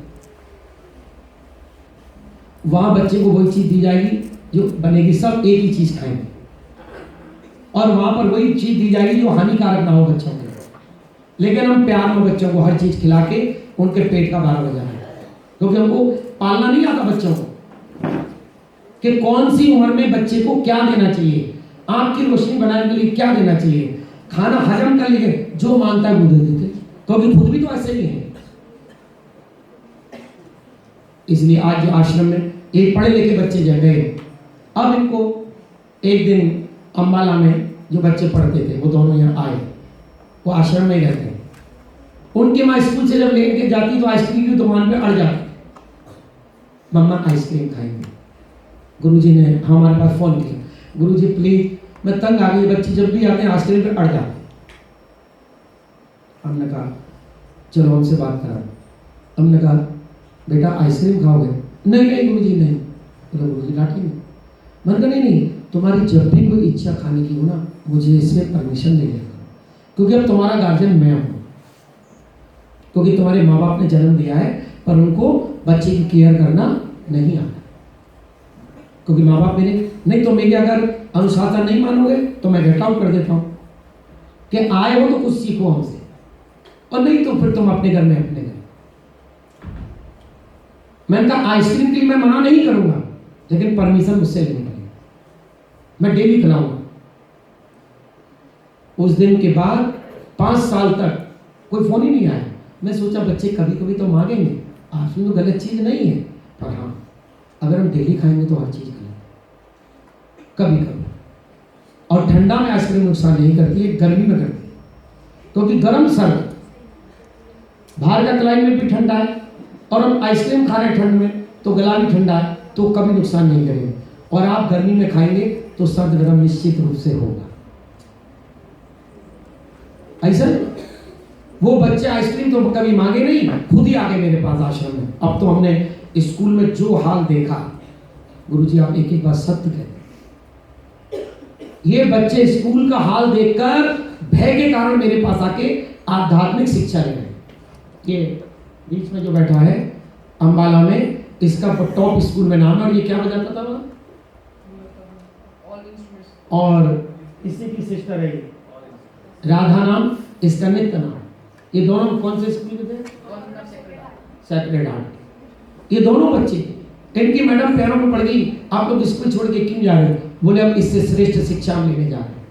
वहां बच्चे को वही चीज दी जाएगी जो बनेगी, सब एक ही चीज खाएंगे, और वहां पर वही चीज दी जाएगी जो हानिकारक ना हो बच्चों के। लेकिन हम प्यार में बच्चों को हर चीज खिला के उनके पेट का भार हो जाए, क्योंकि हमको पालना नहीं आता बच्चों को कि कौन सी उम्र में बच्चे को क्या देना चाहिए, आंख की रोशनी बनाने के लिए क्या देना चाहिए, खाना हजम कर लिए जो मांगता है वो दे देते, क्योंकि खुद भी तो ऐसे ही है। इसलिए आज आश्रम में एक पढ़े लिखे बच्चे जग गए। अब इनको एक दिन अम्बाला में जो बच्चे पढ़ते थे वो दोनों यहाँ आए, वो आश्रम में ही रहते हैं। उनके माँ स्कूल से जब लेके जाती तो आइसक्रीम की दुकान पे अड़ जाती, मम्मा आइसक्रीम खाएंगे। गुरुजी ने हमारे पास फोन किया, गुरुजी प्लीज मैं तंग आ गई, बच्चे जब भी आते हैं आइसक्रीम पे अड़ जाते। हमने कहा चलो हमसे बात करा। हमने कहा बेटा आइसक्रीम खाओगे? नहीं नहीं गुरुजी नहीं। बोला गुरुजी डांटेंगे? मैंने कहा नहीं नहीं, तुम्हारी जब भी कोई इच्छा खाने की हो ना, मुझे इससे परमिशन ले लेगा, क्योंकि अब तुम्हारा गार्जियन मैं हूँ। क्योंकि तुम्हारे माँ बाप ने जन्म दिया है पर उनको बच्चे की केयर करना नहीं आता, क्योंकि माँ बाप मेरे नहीं, तो मेरी अगर अनुशासन नहीं मानोगे तो मैं गेट आउट कर देता हूँ कि आए हो तो कुछ सीखो हमसे, और नहीं तो फिर तुम अपने घर में अपने घर। मैंने कहा आइसक्रीम के लिए मैं मना नहीं करूंगा, लेकिन परमिशन मुझसे लेनी पड़ेगी, मैं डेली खिलाऊंगा। उस दिन के बाद 5 साल तक कोई फोन ही नहीं आया। मैं सोचा बच्चे कभी कभी तो मांगेंगे, आइसक्रीम तो गलत चीज नहीं है, पर हाँ अगर हम डेली खाएंगे तो हर चीज गलत, कभी कभी। और ठंडा में आइसक्रीम नुकसान नहीं करती है, गर्मी में करती है, क्योंकि गर्म सर्द, बाहर का क्लाइमेट भी ठंडा है और हम आइसक्रीम खा रहे हैं ठंड में तो गला भी ठंडा है, तो कभी नुकसान नहीं करेंगे। और आप गर्मी में खाएंगे तो सर्द गर्म निश्चित रूप से होगा। ऐसा वो बच्चे आइसक्रीम तो कभी मांगे नहीं, खुद ही आ गए मेरे पास आश्रम में। अब तो हमने स्कूल में जो हाल देखा, गुरुजी आप एक एक बात सत्य कहते, ये बच्चे स्कूल का हाल देखकर भय के कारण मेरे पास आके आध्यात्मिक शिक्षा ले रहे। ये बीच में जो बैठा है अंबाला में, इसका टॉप स्कूल में नाम है, और ये क्या बजाता था वहाँ? और इसी की सिस्टर है राधा नाम, इसका नित्य नाम। ये दोनों कौन से स्कूल में थे? Sacred heart. ये दोनों बच्चे, इनकी मैडम पैरों में पड़ गई, आप लोग स्कूल छोड़ के क्यों जा रहे हो? बोले हम इससे श्रेष्ठ शिक्षा हम लेने जा रहे हैं।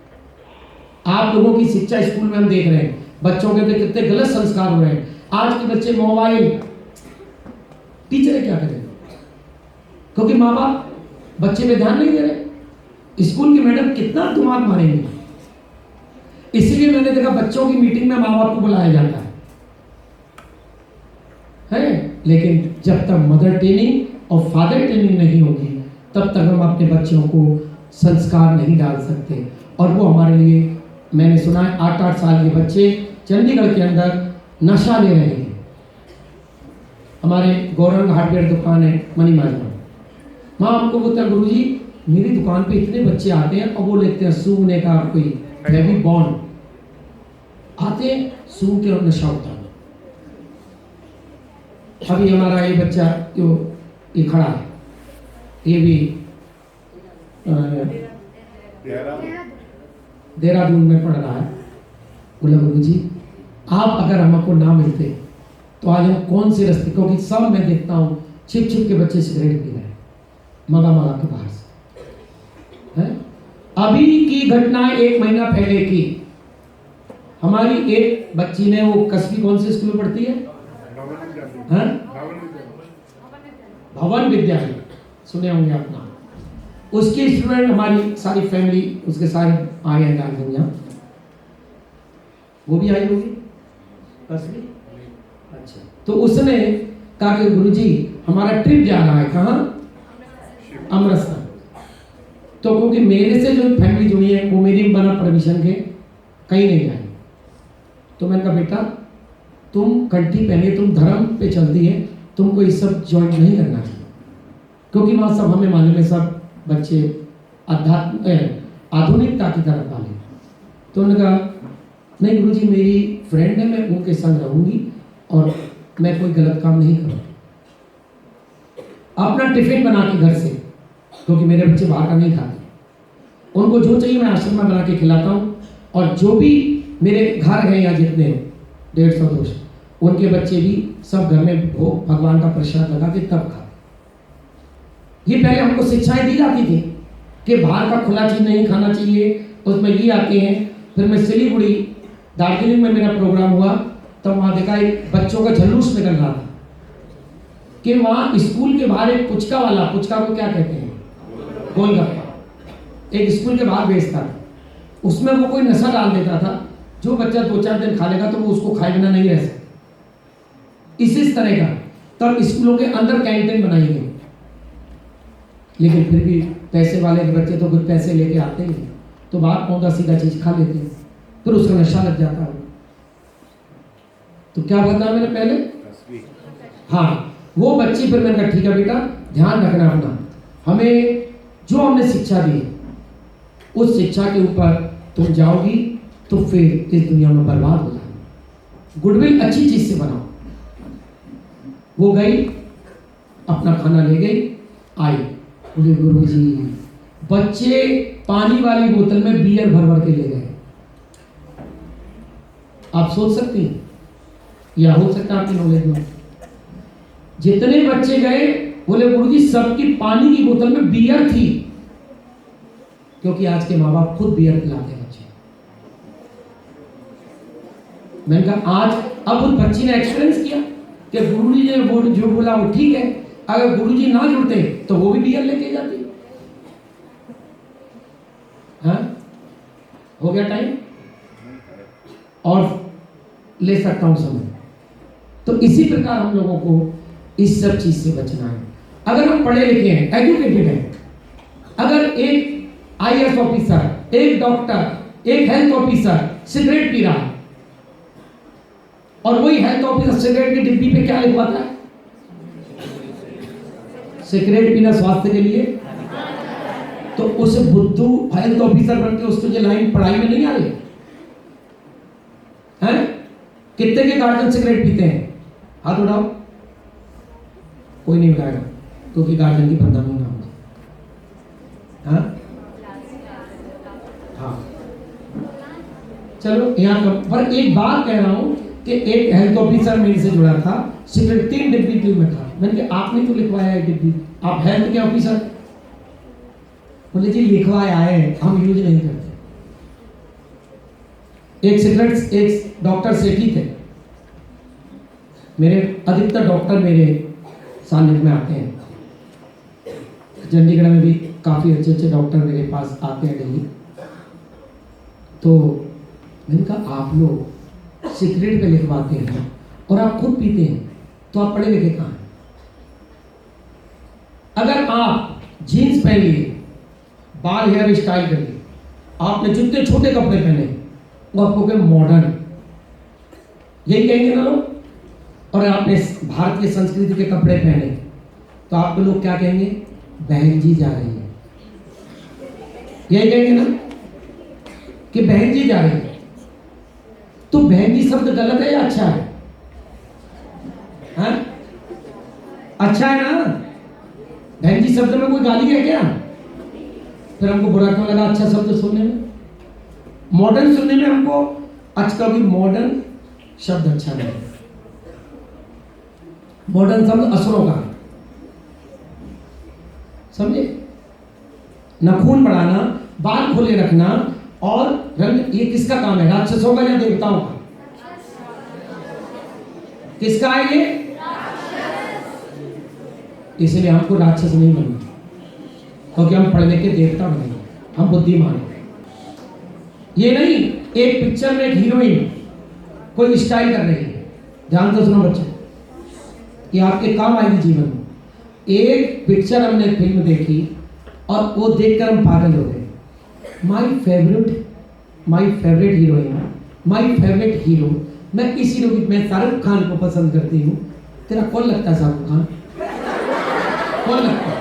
आप लोगों की शिक्षा स्कूल में हम देख रहे हैं, बच्चों के अंदर कितने गलत संस्कार हो रहे हैं। आज के बच्चे मोबाइल, टीचर क्या करें? क्योंकि माँ बाप बच्चे पे ध्यान नहीं दे रहे। स्कूल की मैडम कितना दिमाग मारेंगे। इसीलिए मैंने देखा बच्चों की मीटिंग में माँ बाप को बुलाया जाता है, लेकिन जब तक मदर ट्रेनिंग और फादर ट्रेनिंग नहीं होगी तब तक हम अपने बच्चों को संस्कार नहीं डाल सकते। और वो हमारे लिए, मैंने सुना है 8-8 साल के बच्चे चंडीगढ़ के अंदर नशा ले रहे हैं। हमारे गौरंग हार्डवेयर दुकान है मनी माजमा, वहाँ हमको बोलता है गुरुजी मेरी दुकान पे इतने बच्चे आते हैं और वो लेते हैं सूंघने का कोई हैवी बॉन्ड, आते हैं सूंघ के और नशा होता है। अभी हमारा ये बच्चा जो ये खड़ा है, ये भी देहरादून में पढ़ रहा है। बोला गुरुजी आप अगर हमको ना मिलते तो आज हम कौन से रास्ते, क्योंकि सब मैं देखता हूँ छिप छिप के बच्चे सिगरेट पी रहे हैं मगा मगा के बाहर से। है अभी की घटना 1 महीना पहले की, हमारी एक बच्ची ने, वो कस्बी कौन से स्कूल में पढ़ती है? भवन विद्यालय, सुने होंगे आप नाम। उसके स्टूडेंट, हमारी सारी फैमिली उसके सारे आए हैं गार्जियन यहाँ, वो भी आई होगी कस्बी। अच्छा, तो उसने कहा कि गुरुजी हमारा ट्रिप जा रहा है, कहाँ? अमृतसर। तो क्योंकि मेरे से जो फैमिली जुड़ी है वो मेरी बना परमिशन के कहीं नहीं जाए, तो मैंने कहा बेटा तुम कंठी पहने, तुम धर्म पे चलती है, तुमको ये सब ज्वाइन नहीं करना चाहिए, क्योंकि वहाँ सब हमें मालूम है सब बच्चे आधुनिकता की तरफ वाले। तो उन्होंने कहा नहीं गुरुजी मेरी फ्रेंड है, मैं उनके संग रहूंगी और मैं कोई गलत काम नहीं करूँगी। अपना टिफिन बना के घर से, क्योंकि मेरे बच्चे बाहर का नहीं खाते, उनको जो चाहिए मैं आश्रम में बना के खिलाता हूँ, और जो भी मेरे घर हैं या जितने 150-200 उनके बच्चे भी सब घर में भोग भगवान का प्रसाद लगा के तब खाते। ये पहले हमको शिक्षाएं दी जाती थी कि बाहर का खुला चीज नहीं खाना चाहिए, उसमें ये आते हैं। फिर मैं सिलीगुड़ी दार्जिलिंग में मेरा प्रोग्राम हुआ, तब वहाँ देखा एक बच्चों का जुलूस निकल रहा था कि वहाँ स्कूल के बाहर एक पुचका वाला, पुचका को क्या कहते हैं, गोलगप्पा, एक स्कूल के बाहर बेचता था। उसमें वो कोई नशा डाल देता था, जो बच्चा 2-4 दिन खा लेगा तो वो उसको खाए बिना नहीं रह सकता। इसी तरह का तब स्कूलों के अंदर कैंटीन बनाई गई, लेकिन फिर भी पैसे वाले के बच्चे तो कुछ पैसे लेके आते ही, तो बाहर पौधा सीधा चीज खा लेते हैं, फिर उसका नशा लग जाता है। तो क्या बताया मैंने पहले? हाँ, वो बच्ची पर मैंने कहा ठीक है बेटा, ध्यान रखना अपना, हमें जो हमने शिक्षा दी उस शिक्षा के ऊपर तुम जाओगी तो फिर इस दुनिया में बर्बाद हो जाओगी। गुडविल अच्छी चीज से बनाओ। वो गई, अपना खाना ले गई, आई, बोले गुरु जी बच्चे पानी वाली बोतल में बियर भर भर के ले गए। आप सोच सकती हैं, या हो सकता है आपकी नॉलेज में जितने बच्चे गए, बोले गुरुजी सबकी पानी की बोतल में बियर थी, क्योंकि आज के माँ बाप खुद बियर पिलाते हैं बच्चे। मैंने कहा आज अब उस बच्ची ने एक्सपीरियंस किया कि गुरुजी ने वो जो बोला वो ठीक है, अगर गुरुजी ना जुड़ते तो वो भी बियर लेके जाती। हाँ, हो गया टाइम और ले सकता हूं समय। तो इसी प्रकार हम लोगों को इस सब चीज से बचना है। अगर हम पढ़े लिखे हैं, एजुकेटेड हैं, अगर एक आईएएस ऑफिसर, एक डॉक्टर, एक हेल्थ ऑफिसर सिगरेट पी रहा है और वही हेल्थ ऑफिसर सिगरेट की डिब्बी पे क्या लिखवाता है? सिगरेट पीना स्वास्थ्य के लिए। तो उस बुद्धू हेल्थ ऑफिसर बनके उसको ये लाइन पढ़ाई में नहीं आ रही है? कितने के गार्जियन सिगरेट पीते हैं? हाथ उठाओ। कोई नहीं उठाएगा, क्योंकि गार्जियन की बदनामी ना हो। हाँ हाँ, चलो यहाँ पर एक बात कह रहा हूं कि एक हेल्थ ऑफिसर मेरे से जुड़ा था, सिगरेट 3 डिब्बी दिल में था। मैंने कहा आपने तो लिखवाया है डिब्बी, आप हेल्थ के ऑफिसर? बोले जी लिखवाया है, हम यूज नहीं करते। एक सिगरेट एक डॉक्टर सेठी थे, मेरे अधिकतर डॉक्टर मेरे सानिध्य में आते हैं, चंडीगढ़ में भी काफ़ी अच्छे अच्छे डॉक्टर मेरे पास आते हैं डेली। तो मैंने कहा आप लोग सिगरेट पे लिखवाते हैं और आप खुद पीते हैं, तो आप पढ़े लिखे कहाँ हैं? अगर आप जीन्स पहन लिए, बाल हेयर स्टाइल कर लिए, आपने जितने छोटे कपड़े पहने वो आपको कहें मॉडर्न, यही कहेंगे ना लोग। और आपने भारतीय संस्कृति के कपड़े पहने तो आपको लोग क्या कहेंगे? बहन जी जा रही है, यही कहेंगे ना कि बहन जी जा रही है। तो बहन जी शब्द गलत है या अच्छा है? हाँ? अच्छा है ना? बहन जी शब्द में कोई गाली है क्या? फिर हमको बुरा क्यों लगा अच्छा शब्द सुनने में? मॉडर्न सुनने में हमको अच्छा, भी मॉडर्न शब्द अच्छा नहीं है। मॉडर्न शब्द असुरों का, समझे? नाखून बढ़ाना, बाल खुले रखना और रंग, ये किसका काम है? राक्षसों का या देवताओं का? किसका है ये? इसलिए हमको राक्षस नहीं बनना, क्योंकि हम पढ़ने के देवता बनेंगे, हम बुद्धिमान हैं। ये नहीं एक पिक्चर में एक हीरोइन कोई स्टाइल कर रही है, ध्यान से सुनो बच्चे, ये आपके काम आएगी जीवन में। एक पिक्चर हमने फिल्म देखी और वो देखकर हम पागल हो गए। My favourite heroine, my favourite hero, मैं इस हीरो की, मैं शाहरुख खान को पसंद करती हूँ। तेरा कौन लगता है शाहरुख खान? कौन लगता है?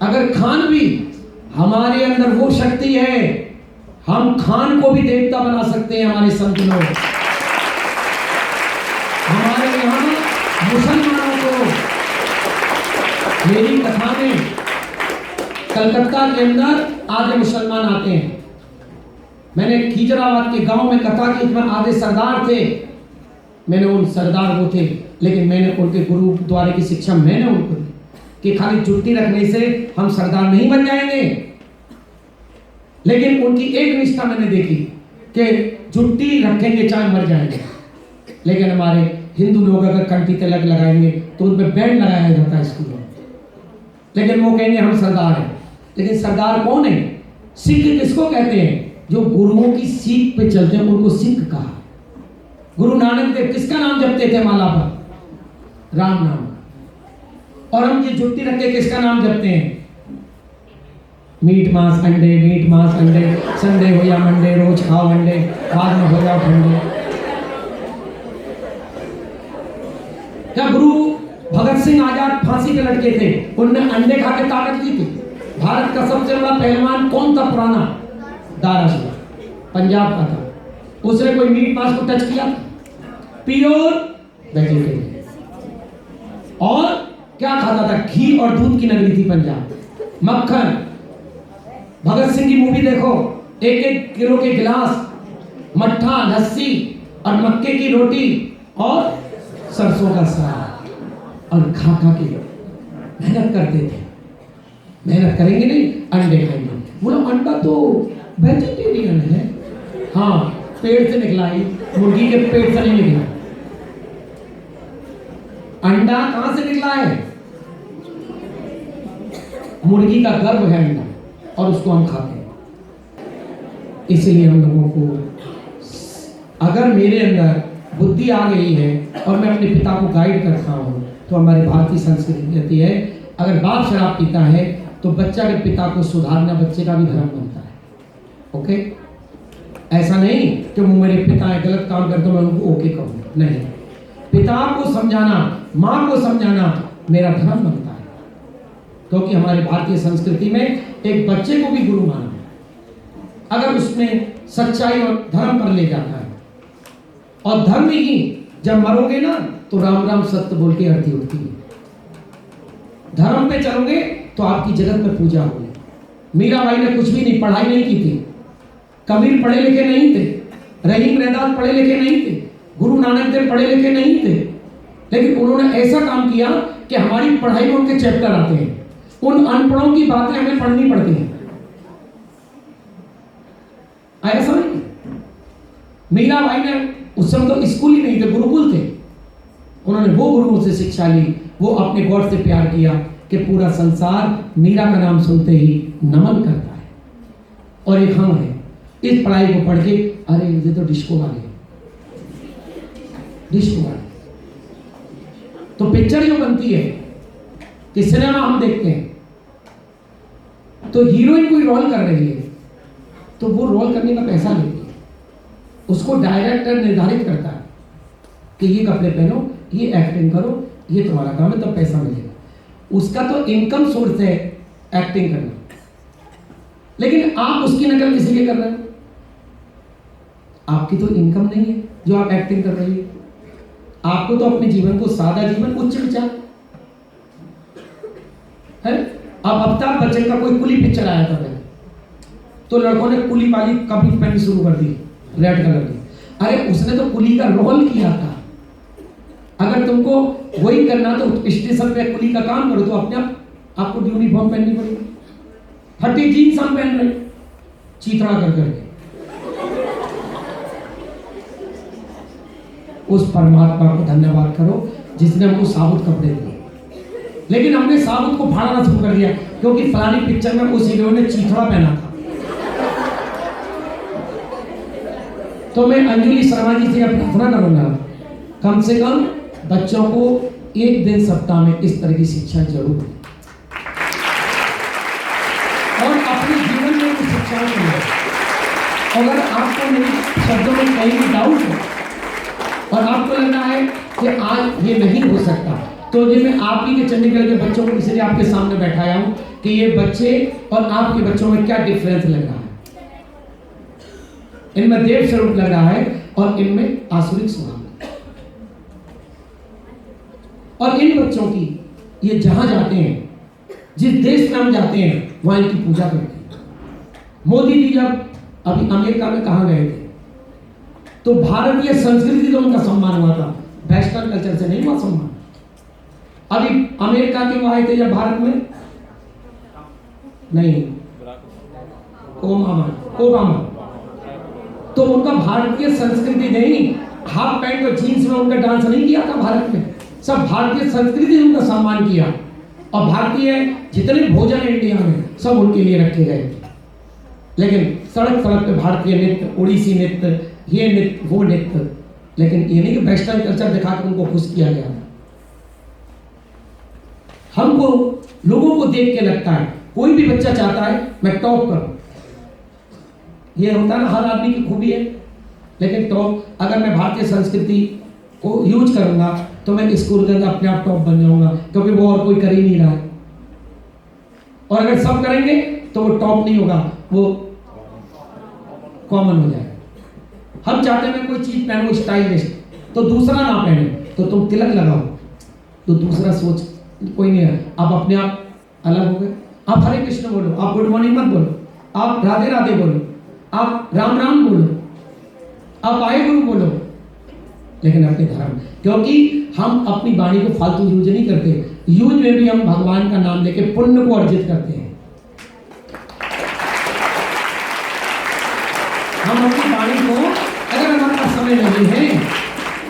अगर खान भी, हमारे अंदर वो शक्ति है, हम खान को भी देवता बना सकते हैं। हमारे संत लोग, हमारे यहाँ मुसलमानों को, मेरी कथा में कलकत्ता के अंदर आधे मुसलमान आते हैं। मैंने खीजराबाद के गांव में कथा की, इसमें आधे सरदार थे। मैंने उन सरदार वो थे, लेकिन मैंने उनके गुरुद्वारे की शिक्षा मैंने उनको दी कि खाली जुट्टी रखने से हम सरदार नहीं बन जाएंगे। लेकिन उनकी एक निष्ठा मैंने देखी कि जुट्टी रखेंगे चाहे मर जाएंगे। लेकिन हमारे हिंदू लोग अगर कंठी तिलक लगाएंगे तो उन पर बैंड लगाया जाता है स्कूलों में, लेकिन वो कहेंगे हम सरदार हैं। लेकिन सरदार कौन है? सिख किसको कहते हैं? जो गुरुओं की सीख पे चलते हैं, उनको सिख कहा। गुरु नानक देव किसका नाम जपते थे माला पर? राम नाम। और हम ये जुट्टी रख के किसका नाम जपते हैं? मीट मांस अंडे, संडे हो या मंडे, रोज खाओ अंडे, बाद में हो जाओ ठंडे। क्या गुरु भगत सिंह आजाद फांसी पे लटके थे, उनने अंडे खा के ताकत ली थी? भारत का सबसे बड़ा पहलवान कौन था पुराना? दारा सिंह, पंजाब का था। उसने कोई मीट मांस को टच किया? Pure vegetarian. और क्या खाता था? घी और दूध की नगरी थी पंजाब, मक्खन। भगत सिंह की मूवी देखो, 1-1 किलो के गिलास, मट्ठा, लस्सी और मक्के की रोटी और सरसों का साग, और खा खा के मेहनत करते थे। मेहनत करेंगे नहीं, अंडे खाएंगे। बोलो अंडा तो वेजिटेरियन है। हाँ, पेट से निकला है, मुर्गी के पेट से नहीं निकला। अंडा कहां से निकला है? मुर्गी का गर्भ है अंडा, और उसको हम खाते हैं। इसलिए हम लोगों को, अगर मेरे अंदर बुद्धि आ गई है और मैं अपने पिता को गाइड करता हूं, तो हमारी भारतीय संस्कृति कहती है अगर बाप शराब पीता है तो बच्चा के पिता को सुधारना बच्चे का भी धर्म बनता है। ओके, ऐसा नहीं कि वो मेरे पिता है गलत काम करते मैं उनको ओके कहूँ, नहीं। पिता को समझाना, माँ को समझाना मेरा धर्म बनता है, क्योंकि हमारे भारतीय संस्कृति में एक बच्चे को भी गुरु माना है अगर उसमें सच्चाई और धर्म पर ले जाता है। और धर्म ही, जब मरोगे ना तो राम राम सत्य बोल के आरती उठती है। धर्म पे चलोगे तो आपकी जगत में पूजा होगी। मीराबाई ने कुछ भी नहीं, पढ़ाई नहीं की थी, कबीर पढ़े लिखे नहीं थे, रहीम रहदास पढ़े लिखे नहीं थे, गुरु नानक देव पढ़े लिखे नहीं थे, लेकिन उन्होंने ऐसा काम किया कि हमारी पढ़ाई में उनके चैप्टर आते हैं, उन अनपढ़ों की बातें हमें पढ़नी पड़ती हैं। ऐसा नहीं, मीराबाई ने उस समय तो स्कूल ही नहीं थे, गुरुकुल थे। उन्होंने वो गुरुओं से शिक्षा ली, वो अपने गॉड से प्यार किया कि पूरा संसार मीरा का नाम सुनते ही नमन करता है। और एक हम है, इस पढ़ाई को पढ़ के अरे ये तो डिस्को वाले, डिस्को वाले। तो पिक्चर जो बनती है कि सिनेमा हम देखते हैं, तो हीरोइन कोई रोल कर रही है तो वो रोल करने का पैसा लेती है, उसको डायरेक्टर निर्धारित करता है कि ये कपड़े पहनो, ये एक्टिंग करो, ये तुम्हारा काम है, तब पैसा मिलेगा। उसका तो इनकम सोर्स है एक्टिंग करना, लेकिन आप उसकी नकल किसी लिए कर रहे हो? आपकी तो इनकम नहीं है जो आप एक्टिंग कर रही है। आपको तो अपने जीवन को, सादा जीवन, उच्च विचार है। अब अमिताभ बच्चन का कोई कुली पिक्चर आया था पहले, तो लड़कों ने कुली वाली कपड़े पहननी शुरू कर दी, रेड कलर की। अरे उसने तो कुली का रोल किया था। अगर तुमको वही करना तो स्टेशन पे कुली का काम करो, तो अपने आप आपको यूनिफॉर्म पहननी पड़ेगी। फटी जीन्स हम पहन रहे, चीतड़ा कर करके। उस परमात्मा को धन्यवाद करो जिसने हमको साबुत कपड़े दिए, लेकिन हमने साबुत को फाड़ना शुरू कर दिया, क्योंकि फलानी पिक्चर में उस हीरो ने चीथड़ा पहना था। तो मैं अंजलि शर्मा जी से प्रार्थना करूंगा, कम से कम बच्चों को एक दिन सप्ताह में इस तरह की शिक्षा जरूर दें, और अपने जीवन में भी शिक्षाएं दें। अगर आपको मेरे शब्दों में कहीं भी डाउट है और आपको लग रहा है कि आज ये नहीं हो सकता, तो ये मैं आप ही के चंडीगढ़ के बच्चों को इसलिए आपके सामने बैठाया हूँ कि ये बच्चे और आपके बच्चों में क्या डिफरेंस लग रहा है। इनमें देव स्वरूप लग रहा है और इनमें आसुरिक स्वभाव। और इन बच्चों की, ये जहां जाते हैं, जिस देश में हम जाते हैं, वहां इनकी पूजा करते हैं। मोदी जी जब अभी अमेरिका में कहाँ गए थे, तो भारतीय संस्कृति तो उनका सम्मान हुआ था, वेस्टर्न कल्चर से नहीं हुआ सम्मान। अभी अमेरिका के वहां आए थे जब भारत में, नहीं, ओबामा, तो उनका भारतीय संस्कृति नहीं, हाफ पैंट और जीन्स में उनका डांस नहीं किया था भारत में, सब भारतीय संस्कृति ने उनका सम्मान किया। और भारतीय जितने भोजन है इंडिया में सब उनके लिए रखे गए। लेकिन सड़क सड़क पे भारतीय नृत्य, उड़ीसी नृत्य, ये नृत्य, वो नृत्य, लेकिन ये नहीं कि वेस्टर्न कल्चर दिखाकर उनको खुश किया गया। हमको लोगों को देख के लगता है, कोई भी बच्चा चाहता है मैं टॉप करूं, ये होता है ना, हर आदमी की खूबी है। लेकिन टॉप, अगर मैं भारतीय संस्कृति को यूज करूंगा तो मैं स्कूल के अंदर अपने आप टॉप बन जाऊंगा, क्योंकि वो और कोई कर ही नहीं रहा है। और अगर सब करेंगे तो वो टॉप नहीं होगा, वो कॉमन हो जाएगा। हम चाहते हैं मैं कोई चीज पहनूं स्टाइलिश, तो दूसरा ना पहने, तो तुम तिलक लगाओ, तो दूसरा सोच कोई नहीं है, आप अपने आप अलग हो गए। आप हरे कृष्ण बोलो, आप गुड मॉर्निंग मत बोलो, आप राधे राधे बोलो, आप राम राम बोलो, आप वाहे गुरु बोलो, लेकिन अपने धर्म, क्योंकि हम अपनी वाणी को फालतू यूज नहीं करते, यूज में भी हम भगवान का नाम लेके पुण्य को अर्जित करते हैं। हम अपनी वाणी को, अगर हमारे पास समय नहीं है,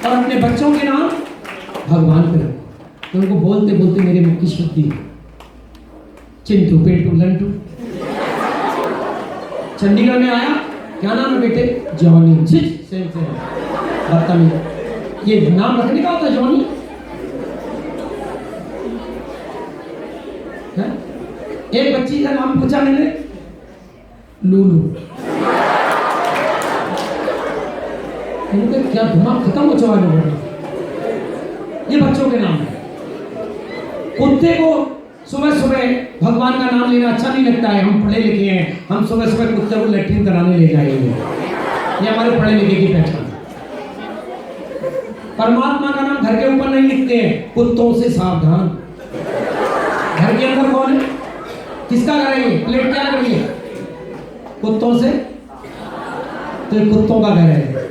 और अपने बच्चों के नाम भगवान पे रखो, तो उनको बोलते बोलते मेरे मुख की शुद्धि है। चिंटू पेंटू लंटू चंडीगढ़ में आया, क्या नाम है बेटे? जॉनी। सेम बदतमीज, ये नाम रखने का होता है जॉनी? है? एक बच्ची का नाम पूछा मैंने, लूलू। इनका क्या दिमाग खत्म हो चुका है? ये बच्चों के नाम है। कुत्ते को सुबह सुबह भगवान का नाम लेना अच्छा नहीं लगता है। हम पढ़े लिखे हैं, हम सुबह सुबह कुत्ते को लैट्रिन कराने ले जाएंगे, ये हमारे पढ़े लिखे की पहचान। परमात्मा का नाम घर के ऊपर नहीं लिखते हैं, कुत्तों से सावधान। घर के अंदर कौन है? किसका घर है ये? प्लेट क्या लग रही है? कुत्तों से, तो ये कुत्तों का घर है,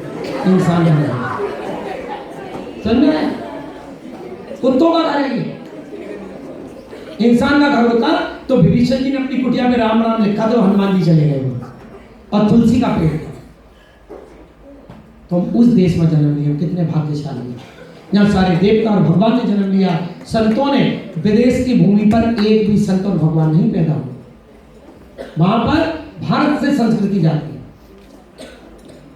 इंसान का घर है। समझ में? कुत्तों का घर है ये। इंसान का घर होता तो विभीषण जी ने अपनी कुटिया में राम राम लिखा, तो हनुमान जी चले गए, और तुलसी का पेड़। तो हम उस देश में जन्म लिए, कितने भाग्यशाली हैं, जहाँ सारे देवता और भगवान ने जन्म लिया। संतों ने, विदेश की भूमि पर एक भी संत और भगवान नहीं पैदा हुए, वहां पर भारत से संस्कृति जाती है।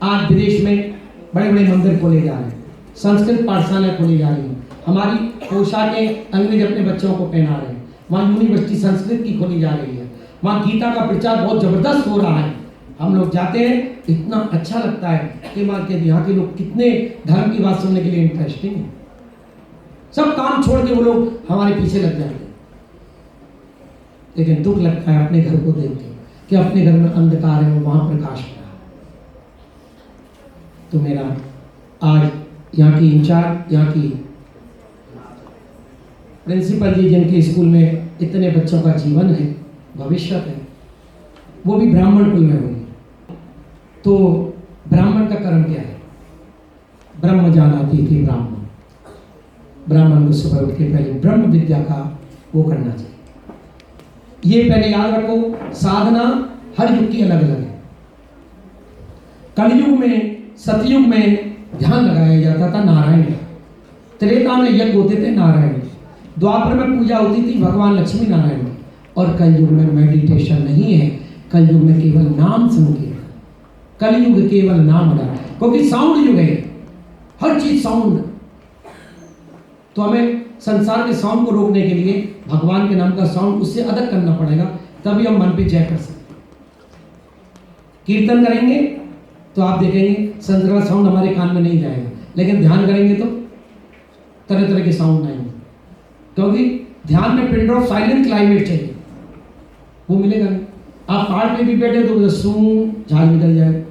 आज विदेश में बड़े बड़े मंदिर खोले जा रहे हैं, संस्कृत पाठशालाएं खोली जा रही हैं, हमारी पोशाकें अंग्रेज अपने बच्चों को पहना रहे हैं, वहाँ यूनिवर्सिटी संस्कृत की खोली जा रही है, वहाँ गीता का प्रचार बहुत जबरदस्त हो रहा है। हम लोग जाते हैं, इतना अच्छा लगता है कि वहाँ के यहाँ के लोग कितने धर्म की बात सुनने के लिए इंटरेस्टिंग है। सब काम छोड़ के वो लोग हमारे पीछे लग जाते हैं। लेकिन दुख लगता है अपने घर को देख के कि अपने घर में अंधकार है और वहाँ प्रकाश है। तो मेरा आज यहाँ की इंचार्ज, यहाँ की प्रिंसिपल जी, जिनके स्कूल में इतने बच्चों का जीवन है, भविष्य है, वो भी ब्राह्मण कुल में हुई, तो ब्राह्मण का कर्म क्या है? ब्रह्म जानाति थी ब्राह्मण। ब्राह्मण को सुबह उठ के पहले ब्रह्म विद्या का वो करना चाहिए। ये पहले याद रखो, साधना हर युग की अलग अलग है। कलयुग में, सतयुग में ध्यान लगाया जाता था नारायण का, त्रेता में यज्ञ होते थे नारायण, द्वापर में पूजा होती थी भगवान लक्ष्मी नारायण की, और कलयुग में मेडिटेशन नहीं है, कलयुग में केवल नाम संकीर्तन। कलयुग केवल नाम रहा, क्योंकि साउंड युग है, हर चीज साउंड। तो हमें संसार के साउंड को रोकने के लिए भगवान के नाम का साउंड उससे अलग करना पड़ेगा, तभी हम मन पे जय कर सकते। कीर्तन करेंगे तो आप देखेंगे संसार साउंड हमारे कान में नहीं जाएगा, लेकिन ध्यान करेंगे तो तरह तरह के साउंड आएंगे, क्योंकि ध्यान में पिन ड्रॉप साइलेंट क्लाइमेट चाहिए, वो मिलेगा नहीं। आप पार्ट में भी बैठे तो सूं झाल निकल जाए,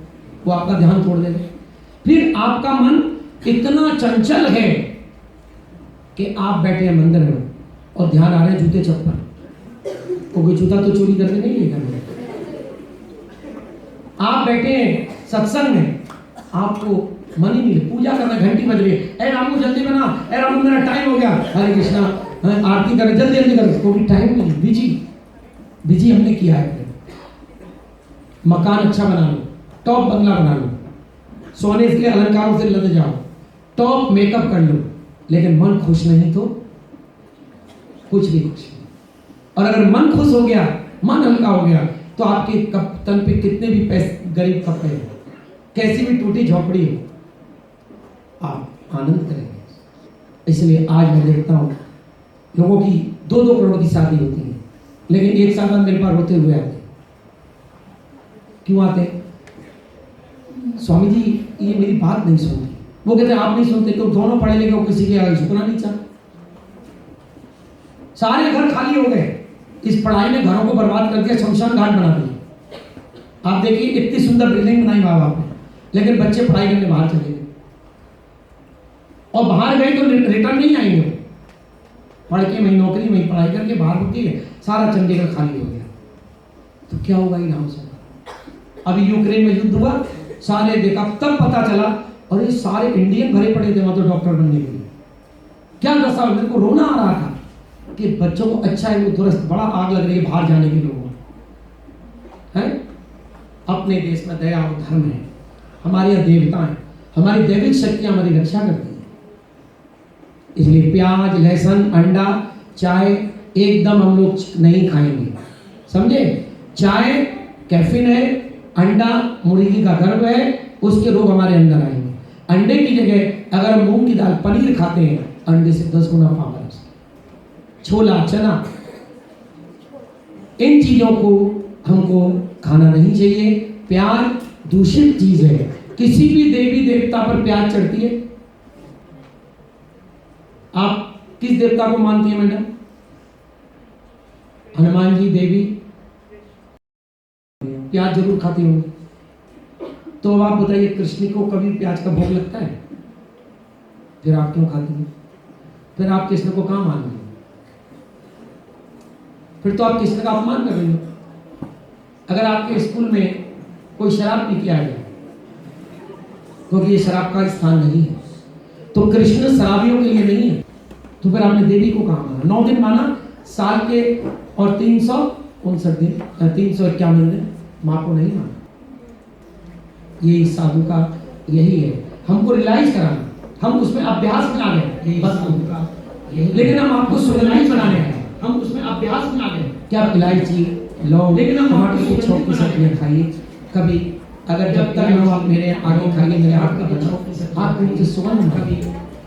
वो आपका ध्यान तोड़ देगा। फिर आपका मन इतना चंचल है कि आप बैठे हैं मंदिर में और ध्यान आ रहे हैं जूते चप्पल, क्योंकि जूता तो चोरी करके नहीं लेगा। आप बैठे हैं सत्संग में, आपको मन ही नहीं, पूजा करना, घंटी बज रही है, ए रामू जल्दी बना, ए रामू मेरा टाइम हो गया, हरे कृष्णा आरती कर, जल्दी जल्दी करो, कोई टाइम नहीं, बिजी बिजी हमने किया है। मकान अच्छा बना लो, टॉप बंगला बना लो, सोने के अलंकारों से लद जाओ, टॉप मेकअप कर लो, लेकिन मन खुश नहीं तो कुछ भी खुश नहीं। और अगर मन खुश हो गया, मन हल्का हो गया, तो आपके तन पे कितने भी पैसे गरीब कपड़े हो, कैसी भी टूटी झोपड़ी हो, आप आनंद करेंगे। इसलिए आज मैं देखता हूँ लोगों की 2-2 करोड़ की शादी होती है, लेकिन एक साल बाद मेरे पास रोते हुए आते। क्यों आते? स्वामी जी ये मेरी बात नहीं सुनती, वो कहते आप नहीं सुनते, क्यों? दोनों पढ़े लिखे, किसी के आगे झुकना नहीं चाहते। सारे घर खाली हो गए, इस पढ़ाई ने घरों को बर्बाद कर दिया, शमशान घाट बना दिया। आप देखिए इतनी सुंदर बिल्डिंग बनाई माँ बाप ने, लेकिन बच्चे पढ़ाई करने बाहर चले गए, और बाहर गए तो रिटर्न नहीं आएंगे। पढ़ के वहीं नौकरी, वहीं पढ़ाई करके बाहर होती है, सारा चंडीगढ़ खाली हो गया। तो क्या होगा इनाम से? अभी यूक्रेन में युद्ध हुआ, सारे देखा, तब पता चला और ये सारे इंडियन भरे पड़े थे वहां तो डॉक्टर बनने के लिए। क्या दशा, मेरे को रोना आ रहा था कि बच्चों को अच्छा है, वो तुरंत बड़ा आग लग रही है बाहर जाने के लोगों है। अपने देश में दया और धर्म है, हमारे यहाँ देवता है, हमारी दैविक शक्तियां हमारी रक्षा करती है। इसलिए प्याज, लहसुन, अंडा, चाय एकदम हम लोग नहीं खाएंगे, समझे? चाय कैफीन है, अंडा मुर्गी का गर्भ है, उसके रोग हमारे अंदर आएंगे। अंडे की जगह अगर हम मूंग की दाल, पनीर खाते हैं, अंडे से 10 गुना पावर है। छोला, चना, इन चीजों को हमको खाना नहीं चाहिए। प्याज दूषित चीज है। किसी भी देवी देवता पर प्याज चढ़ती है? आप किस देवता को मानती है मैडम? हनुमान जी, देवी, प्याज जरूर खाती होंगी। तो अब आप बताइए, कृष्ण को कभी प्याज का भोग लगता है? फिर आप क्यों खाती हैं? फिर आप कृष्ण को कहां मान रहे हो? फिर तो आप कृष्ण का अपमान कर रहे हो। अगर आपके स्कूल में कोई शराब पी के आ गया, क्योंकि ये शराब का स्थान नहीं है, तो कृष्ण शराबियों के लिए नहीं है, तो फिर आपने देवी को कहां माना? 9 दिन माना साल के, और 359 दिन, 351 दिन माँ को नहीं माना। ये साधु का यही है, हमको रियलाइज कराना, हम उसमें अभ्यास में आ गए बस का, लेकिन हम आपको सुनलाइज बनाने हैं, हम उसमें अभ्यास में आ गए। क्या इलायची, लौंग, लेकिन हम टमाटर की छोटी सब्जियां खाइए कभी, अगर जब तक हम आप मेरे आगे खाइए, मेरे हाथ का बना, आप मुझे सुगंध कभी,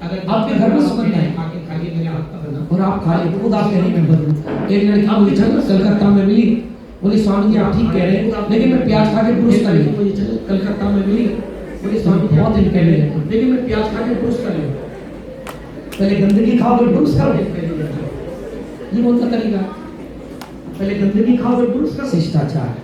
अगर आपके घर में सुगंध है, आगे खाइए मेरे हाथ का बना, और आप खाइए, खुद आप कहने में बदलू। एक लड़की मुझे कलकत्ता में मिली, बोले स्वामी जी आप ठीक कह रहे हैं, लेकिन मैं प्याज खा के ब्रूस कर लिया। कलकत्ता में मिली, बोले स्वामी जी बहुत दिन कह रहे हैं, लेकिन मैं प्याज खा के ब्रूस कर लिया। पहले गंदगी खाओ फिर ब्रूस करो, ये कौन सा तरीका? पहले गंदगी खाओ फिर ब्रूस करो। शिष्टाचार,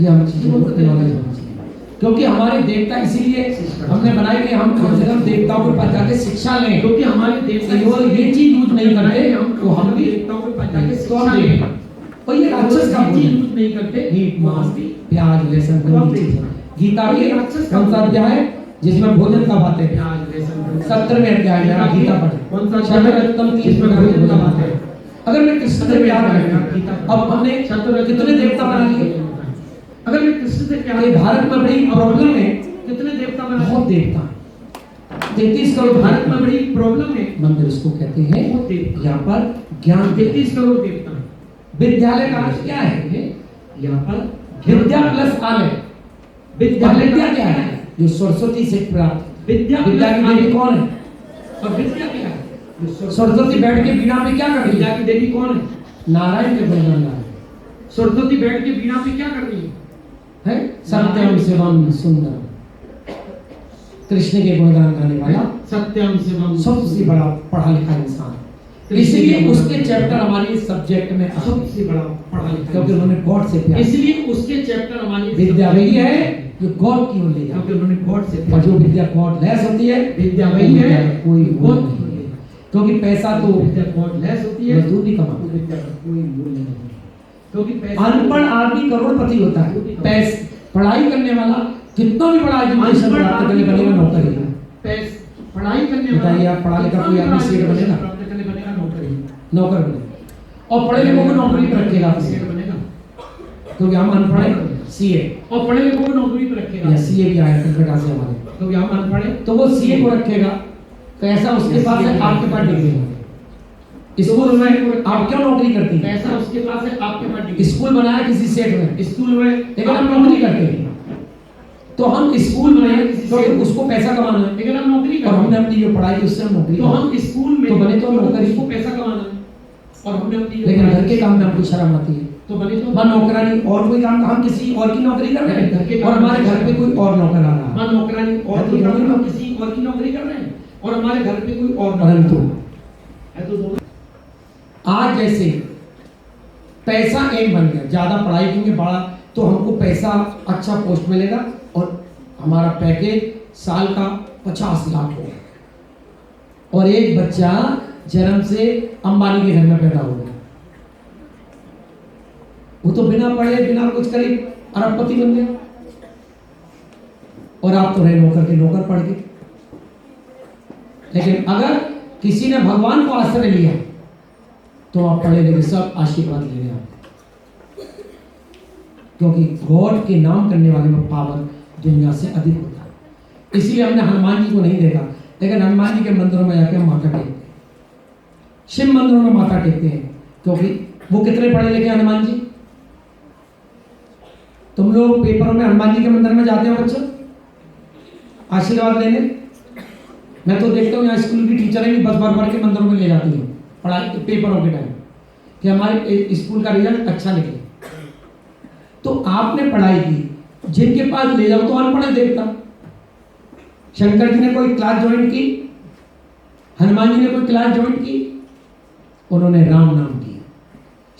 ये हम चीजों को नॉलेज होना चाहिए, क्योंकि हमारे देवता इसीलिए हमने बनाए कि हम कम से कम देवताओं के पास जाके शिक्षा लें, क्योंकि हमारे देवता केवल ये चीज यूज नहीं करते, तो हम भी देवताओं के पास जाके शिक्षा लें। और ये राक्षस का चीज यूज नहीं करते, मीट, मांस, प्याज, लहसुन, गंदी चीज। गीता भी कौन सा अध्याय है जिसमें भोजन का बात है? प्याज, लहसुन, 17वें अध्याय में गीता पढ़े, कौन सा शतरत्नम 30 में भोजन का बात है। अगर मैं कृष्ण से प्यार करता, अब हमने कितने देवता बना लिए? अगर मैं कृष्ण से प्यार, भारत में बड़ी प्रॉब्लम है, कितने देवता बना? बहुत देवता, 33 करोड़ भारत में बड़ी प्रॉब्लम है। मंदिर उसको कहते हैं, यहाँ पर ज्ञान 33 करोड़ देवता। विद्यालय का अर्थ क्या है? यहाँ पर विद्या प्लस आलय। विद्या क्या है? जो सरस्वती से प्राप्त विद्या की देवी कौन है? और विद्या क्या है? सरस्वती बैठ के बीणा पे क्या कर रही है? विद्या की देवी कौन है? नारायण के गुणगान गा रही है। सरस्वती बैठ के बीणा पे क्या कर रही है? सत्यम शिवम सुंदर, कृष्ण के गुणगान गाने वाला सत्यम शिवम, सबसे बड़ा पढ़ा लिखा इंसान। इसलिए उसके चैप्टर हमारे सब्जेक्ट में सबसे बड़ा पढ़ा लिखा, क्योंकि उन्होंने गॉड से प्यार, इसलिए उसके चैप्टर हमारी विद्या वही है जो गॉड की ओर ले जाए, क्योंकि उन्होंने गॉड से प्यार। जो विद्या गॉड लेस होती है, विद्या वही है कोई गॉड नहीं है, क्योंकि पैसा तो विद्या गॉड लेस होती है, मजदूर भी कमाता है, विद्या का कोई मूल्य नहीं, क्योंकि अनपढ़ आदमी करोड़पति होता है, पैसे पढ़ाई करने वाला कितना भी बड़ा एजुकेशन प्राप्त करने बनेगा नौकरी, पढ़ाई करने वाला आप पढ़ा लिखा कोई आदमी सेठ बनेगा, नौकर बनेगा, और पढ़े लिखों को नौकरी पर रखेगा, सेठ बनेगा, क्योंकि हम अनपढ़ हैं। सीए, और पढ़े लिखों को नौकरी पर रखेगा, या सीए भी आया कलकत्ता से हमारे, क्योंकि हम अनपढ़ हैं, तो वो सीए को रखेगा। पैसा उसके पास है, आपके पास डिग्री है। स्कूल में आप क्यों नौकरी करती हैं? पैसा उसके पास है, आपके पास डिग्री। स्कूल बनाया किसी सेठ ने, स्कूल में, लेकिन हम नौकरी करते हैं। तो हम स्कूल में तो उसको पैसा कमाना है, लेकिन हम नौकरी करते हैं, और हमने अपनी जो पढ़ाई की उससे हम नौकरी, तो हम स्कूल में तो बने तो नौकरी, उसको पैसा कमाना है, और हमने अपनी, लेकिन घर के काम में हमको शर्म आती है। तो बने तो नौकरानी और कोई काम, हम किसी और की नौकरी कर रहे हैं और हमारे घर पे कोई और नौकर आ रहा है, नौकरानी और कोई काम, हम किसी और की नौकरी कर रहे हैं और हमारे घर पे कोई और, परंतु है तो दोनों। आज जैसे पैसा एम बन गया, ज्यादा पढ़ाई करेंगे बड़ा तो हमको पैसा अच्छा पोस्ट मिलेगा और हमारा पैकेज साल का 50 लाख होगा और एक बच्चा जन्म से अंबानी के घर में पैदा हो गया, वो तो बिना पढ़े बिना कुछ करे अरबपति बन गया और आप तो रहे नौकर के नौकर पढ़ के। लेकिन अगर किसी ने भगवान को आश्रय लिया तो आप पढ़े लिखे सब आशीर्वाद ले रहे हैं, क्योंकि गॉड के नाम करने वाले में पावर दुनिया से अधिक होता है। इसलिए हमने हनुमान जी को नहीं देखा, लेकिन हनुमान जी के मंदिरों में जाके हम माथा टेकते हैं, शिव मंदिरों में माथा टेकते हैं, क्योंकि वो कितने पढ़े लिखे हनुमान जी। तुम लोग पेपरों में हनुमान जी के मंदिर में जाते हो बच्चों आशीर्वाद लेने? मैं तो देखता हूँ यहाँ स्कूल की टीचरें भी बस भर भर के मंदिरों में ले जाती हैं पढ़ाई पेपरों के टाइम कि हमारे स्कूल का रिजल्ट अच्छा निकले। तो आपने पढ़ाई की, जिनके पास ले जाओ तो अनपढ़ देखता। शंकर जी ने कोई क्लास ज्वाइन की, हनुमान जी ने कोई क्लास ज्वाइन की, उन्होंने राम नाम किया,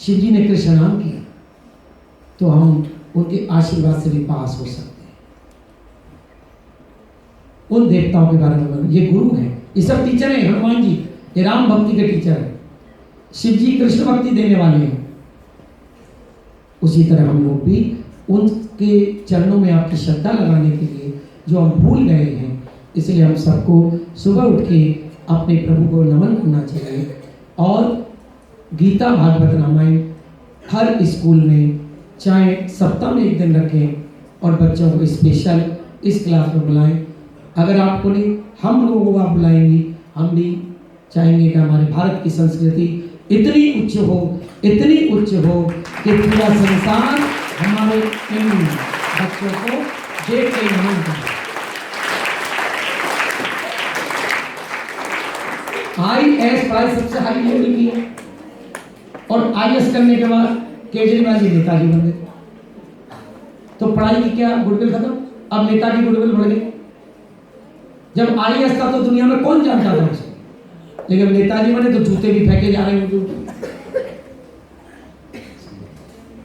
शिव जी ने कृष्ण नाम किया, तो हम उनके आशीर्वाद से भी पास हो सकते हैं। उन देवताओं के बारे में ये गुरु हैं, ये सब टीचर हैं। हनुमान जी ये राम भक्ति के टीचर हैं, शिव जी कृष्ण भक्ति देने वाले हैं। उसी तरह हम लोग भी उनके चरणों में आपकी श्रद्धा लगाने के लिए जो हम भूल गए हैं, इसलिए हम सबको सुबह उठ के अपने प्रभु को नमन करना चाहिए। और गीता भागवत रामायण हर स्कूल में चाहे सप्ताह में एक दिन रखें और बच्चों को स्पेशल इस क्लास में बुलाएं। अगर आपको नहीं हम लोगों को आप बुलाएंगी, हम भी चाहेंगे कि हमारे भारत की संस्कृति इतनी उच्च हो, इतनी उच्च हो कि पूरा संसार हमारे इन बच्चों को देख के नमन करे। IAS पढ़ाई सबसे हाई लेवल की है और IAS करने के बाद केजरीवाल जी नेताजी बन गए, तो पढ़ाई की क्या गुडविल खत्म, अब नेताजी गुडविल बढ़ गए। जब IAS था तो दुनिया में कौन जानता था उसे, लेकिन नेताजी बने तो जूते भी फेंके जा रहे हैं।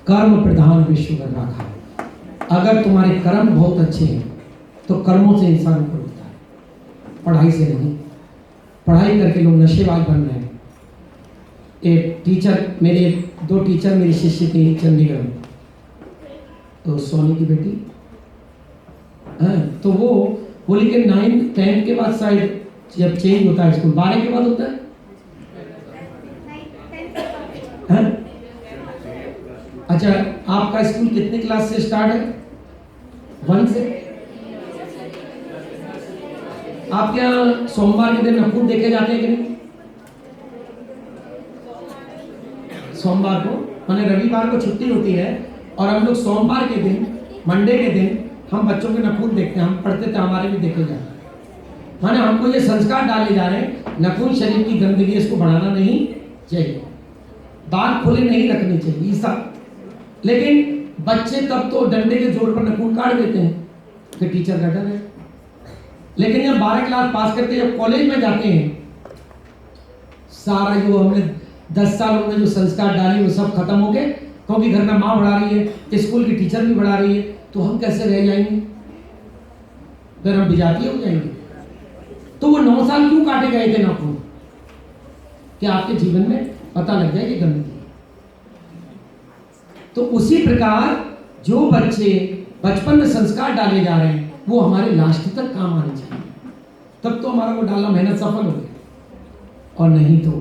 कर्म प्रधान विश्व कर रखा। अगर तुम्हारे कर्म बहुत अच्छे हैं तो कर्मों से इंसान ऊपर उठता है, पढ़ाई से नहीं। पढ़ाई करके लोग नशेबाज बन रहे हैं। एक टीचर मेरे 2 टीचर मेरी शिष्य थी चंडीगढ़ में, तो सोनी की बेटी तो वो बोली कि 9 10 के बाद शायद जब चेंज होता है स्कूल 12 के बाद होता है, अच्छा आपका स्कूल कितने क्लास से स्टार्ट है? 1 से। आपके यहाँ सोमवार के दिन नखून देखे जाते हैं कि नहीं? सोमवार को माने रविवार को छुट्टी होती है और हम लोग सोमवार के दिन मंडे के दिन हम बच्चों के नखून देखते हैं। हम पढ़ते थे हमारे भी देखे जाते हैं, माने हमको ये संस्कार डाले जा रहे हैं नखून शरीर की गंदगी, इसको बढ़ाना नहीं चाहिए, दांत खुले नहीं रखने चाहिए सब। लेकिन बच्चे तब तो डंडे के जोर पर नखून काट देते हैं कि टीचर का डर है। लेकिन जब 12 क्लास पास करके जब कॉलेज में जाते हैं, सारा जो हमने 10 सालों में जो संस्कार डाले वो सब खत्म हो गए, क्योंकि घर में माँ बढ़ा रही है, स्कूल की टीचर भी बढ़ा रही है, तो हम कैसे रह जाएंगे? फिर हम विजातीय हो जाएंगे। तो वो 9 साल क्यों काटे गए थे नाखून? कि आपके जीवन में पता लग जाए कि गंदगी। तो उसी प्रकार जो बच्चे बचपन में संस्कार डाले जा रहे हैं वो हमारे लास्ट तक काम आने चाहिए, तब तो हमारा वो डालना मेहनत सफल हो गई, और नहीं तो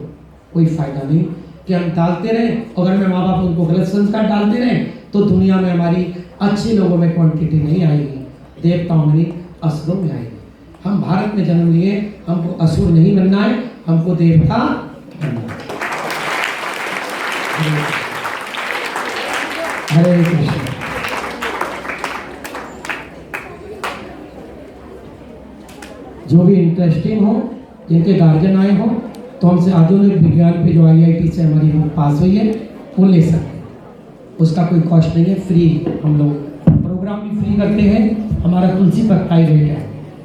कोई फायदा नहीं कि हम डालते रहें। अगर मैं माँ बाप उनको गलत संस्कार डालते रहें तो दुनिया में हमारी अच्छे लोगों में क्वांटिटी नहीं आएगी, देवताओं में नहीं असुरों में आएगी। हम भारत में जन्म लिए, हमको असुर नहीं बनना है, हमको देवता बनना है। हरे कृष्ण। जो भी इंटरेस्टिंग हो, जिनके गार्जियन आए हो, तो हमसे आधुनिक विज्ञान पे जो IIT से हमारी पास हुई है वो ले सकते हैं। उसका कोई कॉस्ट नहीं है, फ्री हम लोग प्रोग्राम भी फ्री करते हैं, हमारा तुलसी पर हाई रेट है।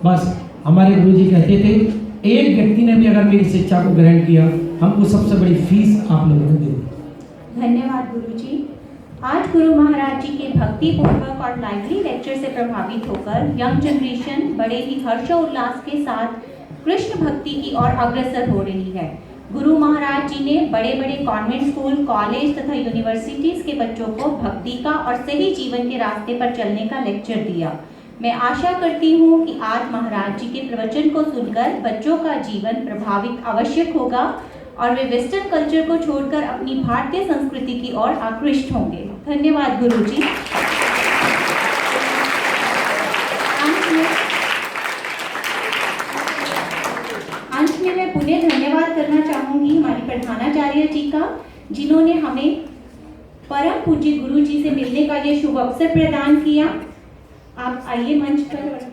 बस हमारे गुरुजी कहते थे एक व्यक्ति ने भी अगर मेरी शिक्षा को ग्रहण किया, हमको सबसे बड़ी फीस आप लोगों को देनी। धन्यवाद गुरुजी। आज गुरु महाराज जी के भक्ति पूर्वक और लाइवली लेक्चर से प्रभावित होकर यंग जनरेशन बड़े ही हर्षोल्लास के साथ कृष्ण भक्ति की ओर अग्रसर हो रही है। गुरु महाराज जी ने बड़े बड़े कॉन्वेंट स्कूल, कॉलेज तथा यूनिवर्सिटीज के बच्चों को भक्ति का और सही जीवन के रास्ते पर चलने का लेक्चर दिया। मैं आशा करती हूँ कि आज महाराज जी के प्रवचन को सुनकर बच्चों का जीवन प्रभावित अवश्य होगा और वे वेस्टर्न कल्चर को छोड़कर अपनी भारतीय संस्कृति की ओर आकृष्ट होंगे। धन्यवाद गुरुजी। अंत में मैं पुनः धन्यवाद करना चाहूंगी हमारी प्रधानाचार्य जी का, जिन्होंने हमें परम पूज्य गुरु जी से मिलने का ये शुभ अवसर प्रदान किया। आप आइए मंच पर।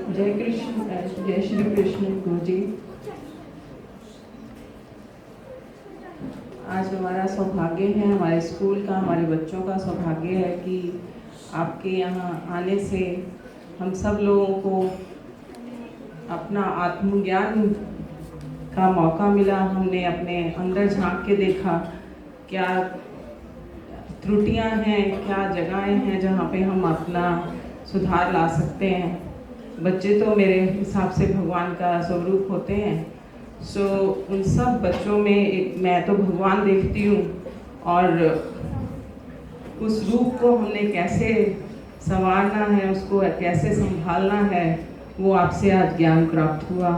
जय कृष्ण, जय श्री कृष्ण गुरुजी। आज हमारा सौभाग्य है, हमारे स्कूल का, हमारे बच्चों का सौभाग्य है कि आपके यहाँ आने से हम सब लोगों को अपना आत्मज्ञान का मौका मिला। हमने अपने अंदर झांक के देखा क्या त्रुटियां हैं, क्या जगहें हैं जहाँ पे हम अपना सुधार ला सकते हैं। बच्चे तो मेरे हिसाब से भगवान का स्वरूप होते हैं। सो उन सब बच्चों में मैं तो भगवान देखती हूँ, और उस रूप को हमने कैसे संवारना है, उसको कैसे संभालना है, वो आपसे आज ज्ञान प्राप्त हुआ।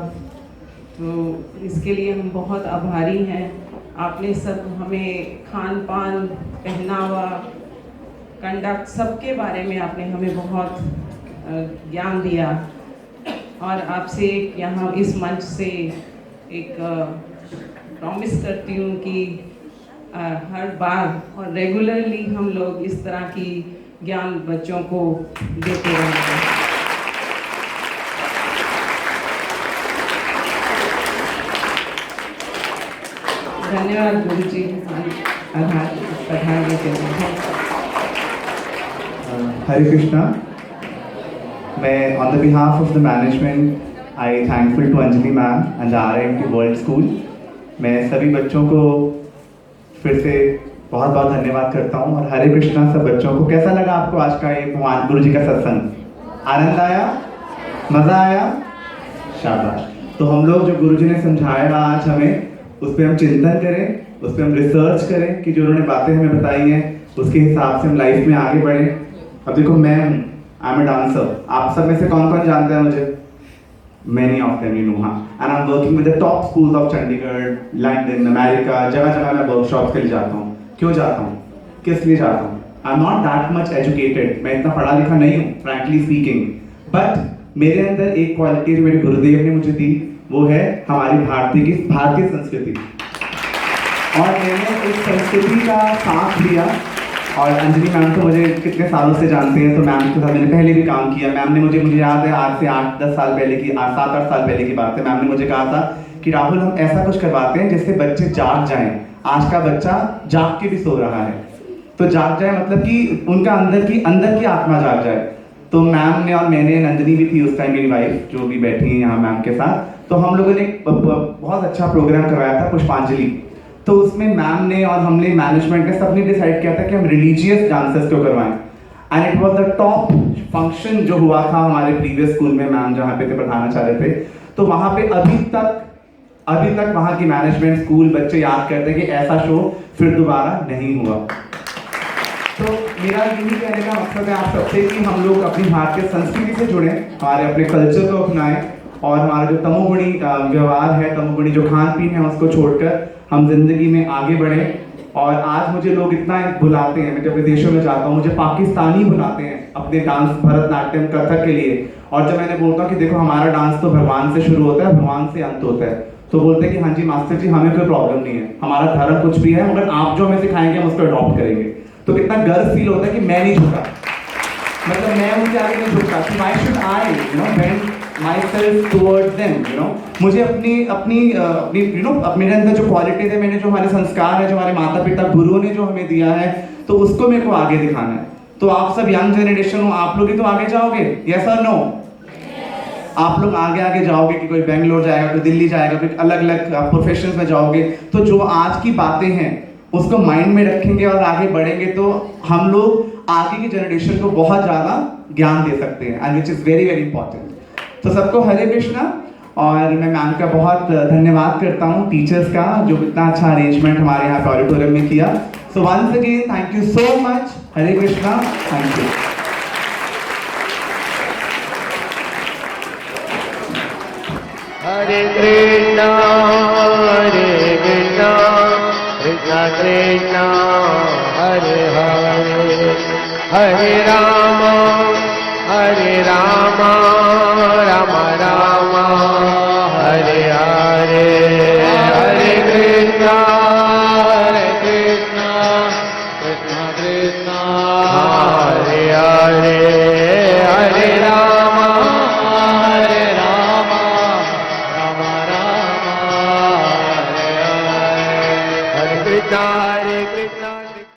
तो इसके लिए हम बहुत आभारी हैं। आपने सब हमें खान पान, पहनावा, कंडक्ट सबके बारे में आपने हमें बहुत ज्ञान दिया, और आपसे यहाँ इस मंच से एक प्रॉमिस करती हूँ कि हर बार और रेगुलरली हम लोग इस तरह की ज्ञान बच्चों को देते रहेंगे। धन्यवाद गुरु जी। Hare Krishna. मैं on the behalf of the management, I thankful to Anjali ma'am and the RIMT World School. मैं सभी बच्चों को फिर से बहुत बहुत धन्यवाद करता हूँ, और हरे कृष्णा सब बच्चों को। कैसा लगा आपको आज का ये भगवान गुरु जी का सत्संग? आनंद आया? मज़ा आया? शाबाश। तो हम लोग जो गुरु जी ने समझाया आज हमें, उस पर हम चिंतन करें, उस पर हम रिसर्च करें कि जो उन्होंने बातें हमें बताई हैं उसके हिसाब से हम लाइफ में आगे बढ़ें। अब देखो, मैं आई एम ए डांसर। आप सब में से कौन कौन जानते हैं मुझे? Many of them, you know, हाँ। And I'm working with the top schools of Chandigarh, London, America, जगह जगह मैं वर्कशॉप्स के लिए जाता हूँ। क्यों जाता हूँ? किस लिए जाता हूँ? I'm not that much educated, मैं इतना पढ़ा लिखा नहीं हूँ, frankly speaking, but मेरे अंदर एक क्वालिटी जो मेरे गुरुदेव ने मुझे दी, वो है हमारी भारतीय संस्कृति। और मैंने इस संस्कृति का साथ लिया, और अंजलि मैम तो मुझे कितने सालों से जानते हैं, तो मैम के साथ मैंने पहले भी काम किया। मैम ने मुझे याद है, आज से 8-10 साल पहले की, 7-8 साल पहले की बात है, मैम ने मुझे कहा था कि राहुल हम ऐसा कुछ करवाते हैं जिससे बच्चे जाग जाएं। आज का बच्चा जाग के भी सो रहा है, तो जाग जाए मतलब कि उनका अंदर की आत्मा जाग जाए। तो मैम ने और मैंने, नंदिनी भी थी उस टाइम मेरी वाइफ, जो भी बैठी है यहाँ मैम के साथ, तो हम लोगों ने बहुत अच्छा प्रोग्राम करवाया था, पुष्पांजलि। तो उसमें मैम ने और हमने, मैनेजमेंट ने, सबने डिसाइड किया था कि हम रिलीजियस डांसेस को करवाएं। And it was the top function जो हुआ था हमारे प्रीवियस स्कूल में। मैम जहाँ पे थे, प्रधानाचार्य थे, तो वहाँ पे अभी तक वहाँ की मैनेजमेंट, स्कूल, बच्चे याद करते हैं कि ऐसा शो फिर दोबारा नहीं हुआ। तो मेरा यही कहने का मकसद है आप सबसे कि हम लोग अपनी भारतीय संस्कृति से जुड़ें, हमारे अपने कल्चर को अपनाएं, और हमारा जो तमोगुणी व्यवहार है, तमोगुणी जो खान पीन है, उसको छोड़कर हम जिंदगी में आगे बढ़ें। और आज मुझे लोग इतना बुलाते हैं, मैं जब विदेशों में जाता हूँ मुझे पाकिस्तानी बुलाते हैं अपने डांस, भरतनाट्यम, कथक के लिए। और जब मैंने बोलता हूँ कि देखो हमारा डांस तो भगवान से शुरू होता है, भगवान से अंत होता है, तो बोलते हैं कि हाँ जी मास्टर जी, हमें कोई प्रॉब्लम नहीं है, हमारा धर्म कुछ भी है, मगर आप जो हमें सिखाएंगे हम उसको अडॉप्ट करेंगे। तो कितना गर्व फील होता है कि मैं नहीं झुका, मतलब मैं उनके आगे नहीं झुकता। कि why should I bend my self towards them, मुझे अपनी मेरे अंदर जो क्वालिटीज है, मैंने जो हमारे संस्कार है, जो हमारे माता पिता गुरुओं ने जो हमें दिया है, तो उसको मेरे को आगे दिखाना है। तो आप सब यंग जनरेशन हो, आप लोग ही तो आगे जाओगे, यस और नो? आप लोग आगे आगे जाओगे कि कोई बेंगलोर जाएगा, कोई दिल्ली जाएगा, कोई अलग अलग प्रोफेशंस में जाओगे। तो जो आज की बातें हैं उसको माइंड में रखेंगे और आगे बढ़ेंगे, तो हम लोग आगे की जनरेशन को बहुत ज़्यादा ज्ञान दे सकते हैं, and which is very very important. तो सबको हरे कृष्णा। और मैं मैम का बहुत धन्यवाद करता हूँ, टीचर्स का, जो इतना अच्छा अरेंजमेंट हमारे यहाँ पे ऑडिटोरियम में किया। So once again thank you so much, Hare Krishna, thank you. Hare Krishna Krishna Krishna Hare Hare, Hare Ram Ram Ram Hare Hare.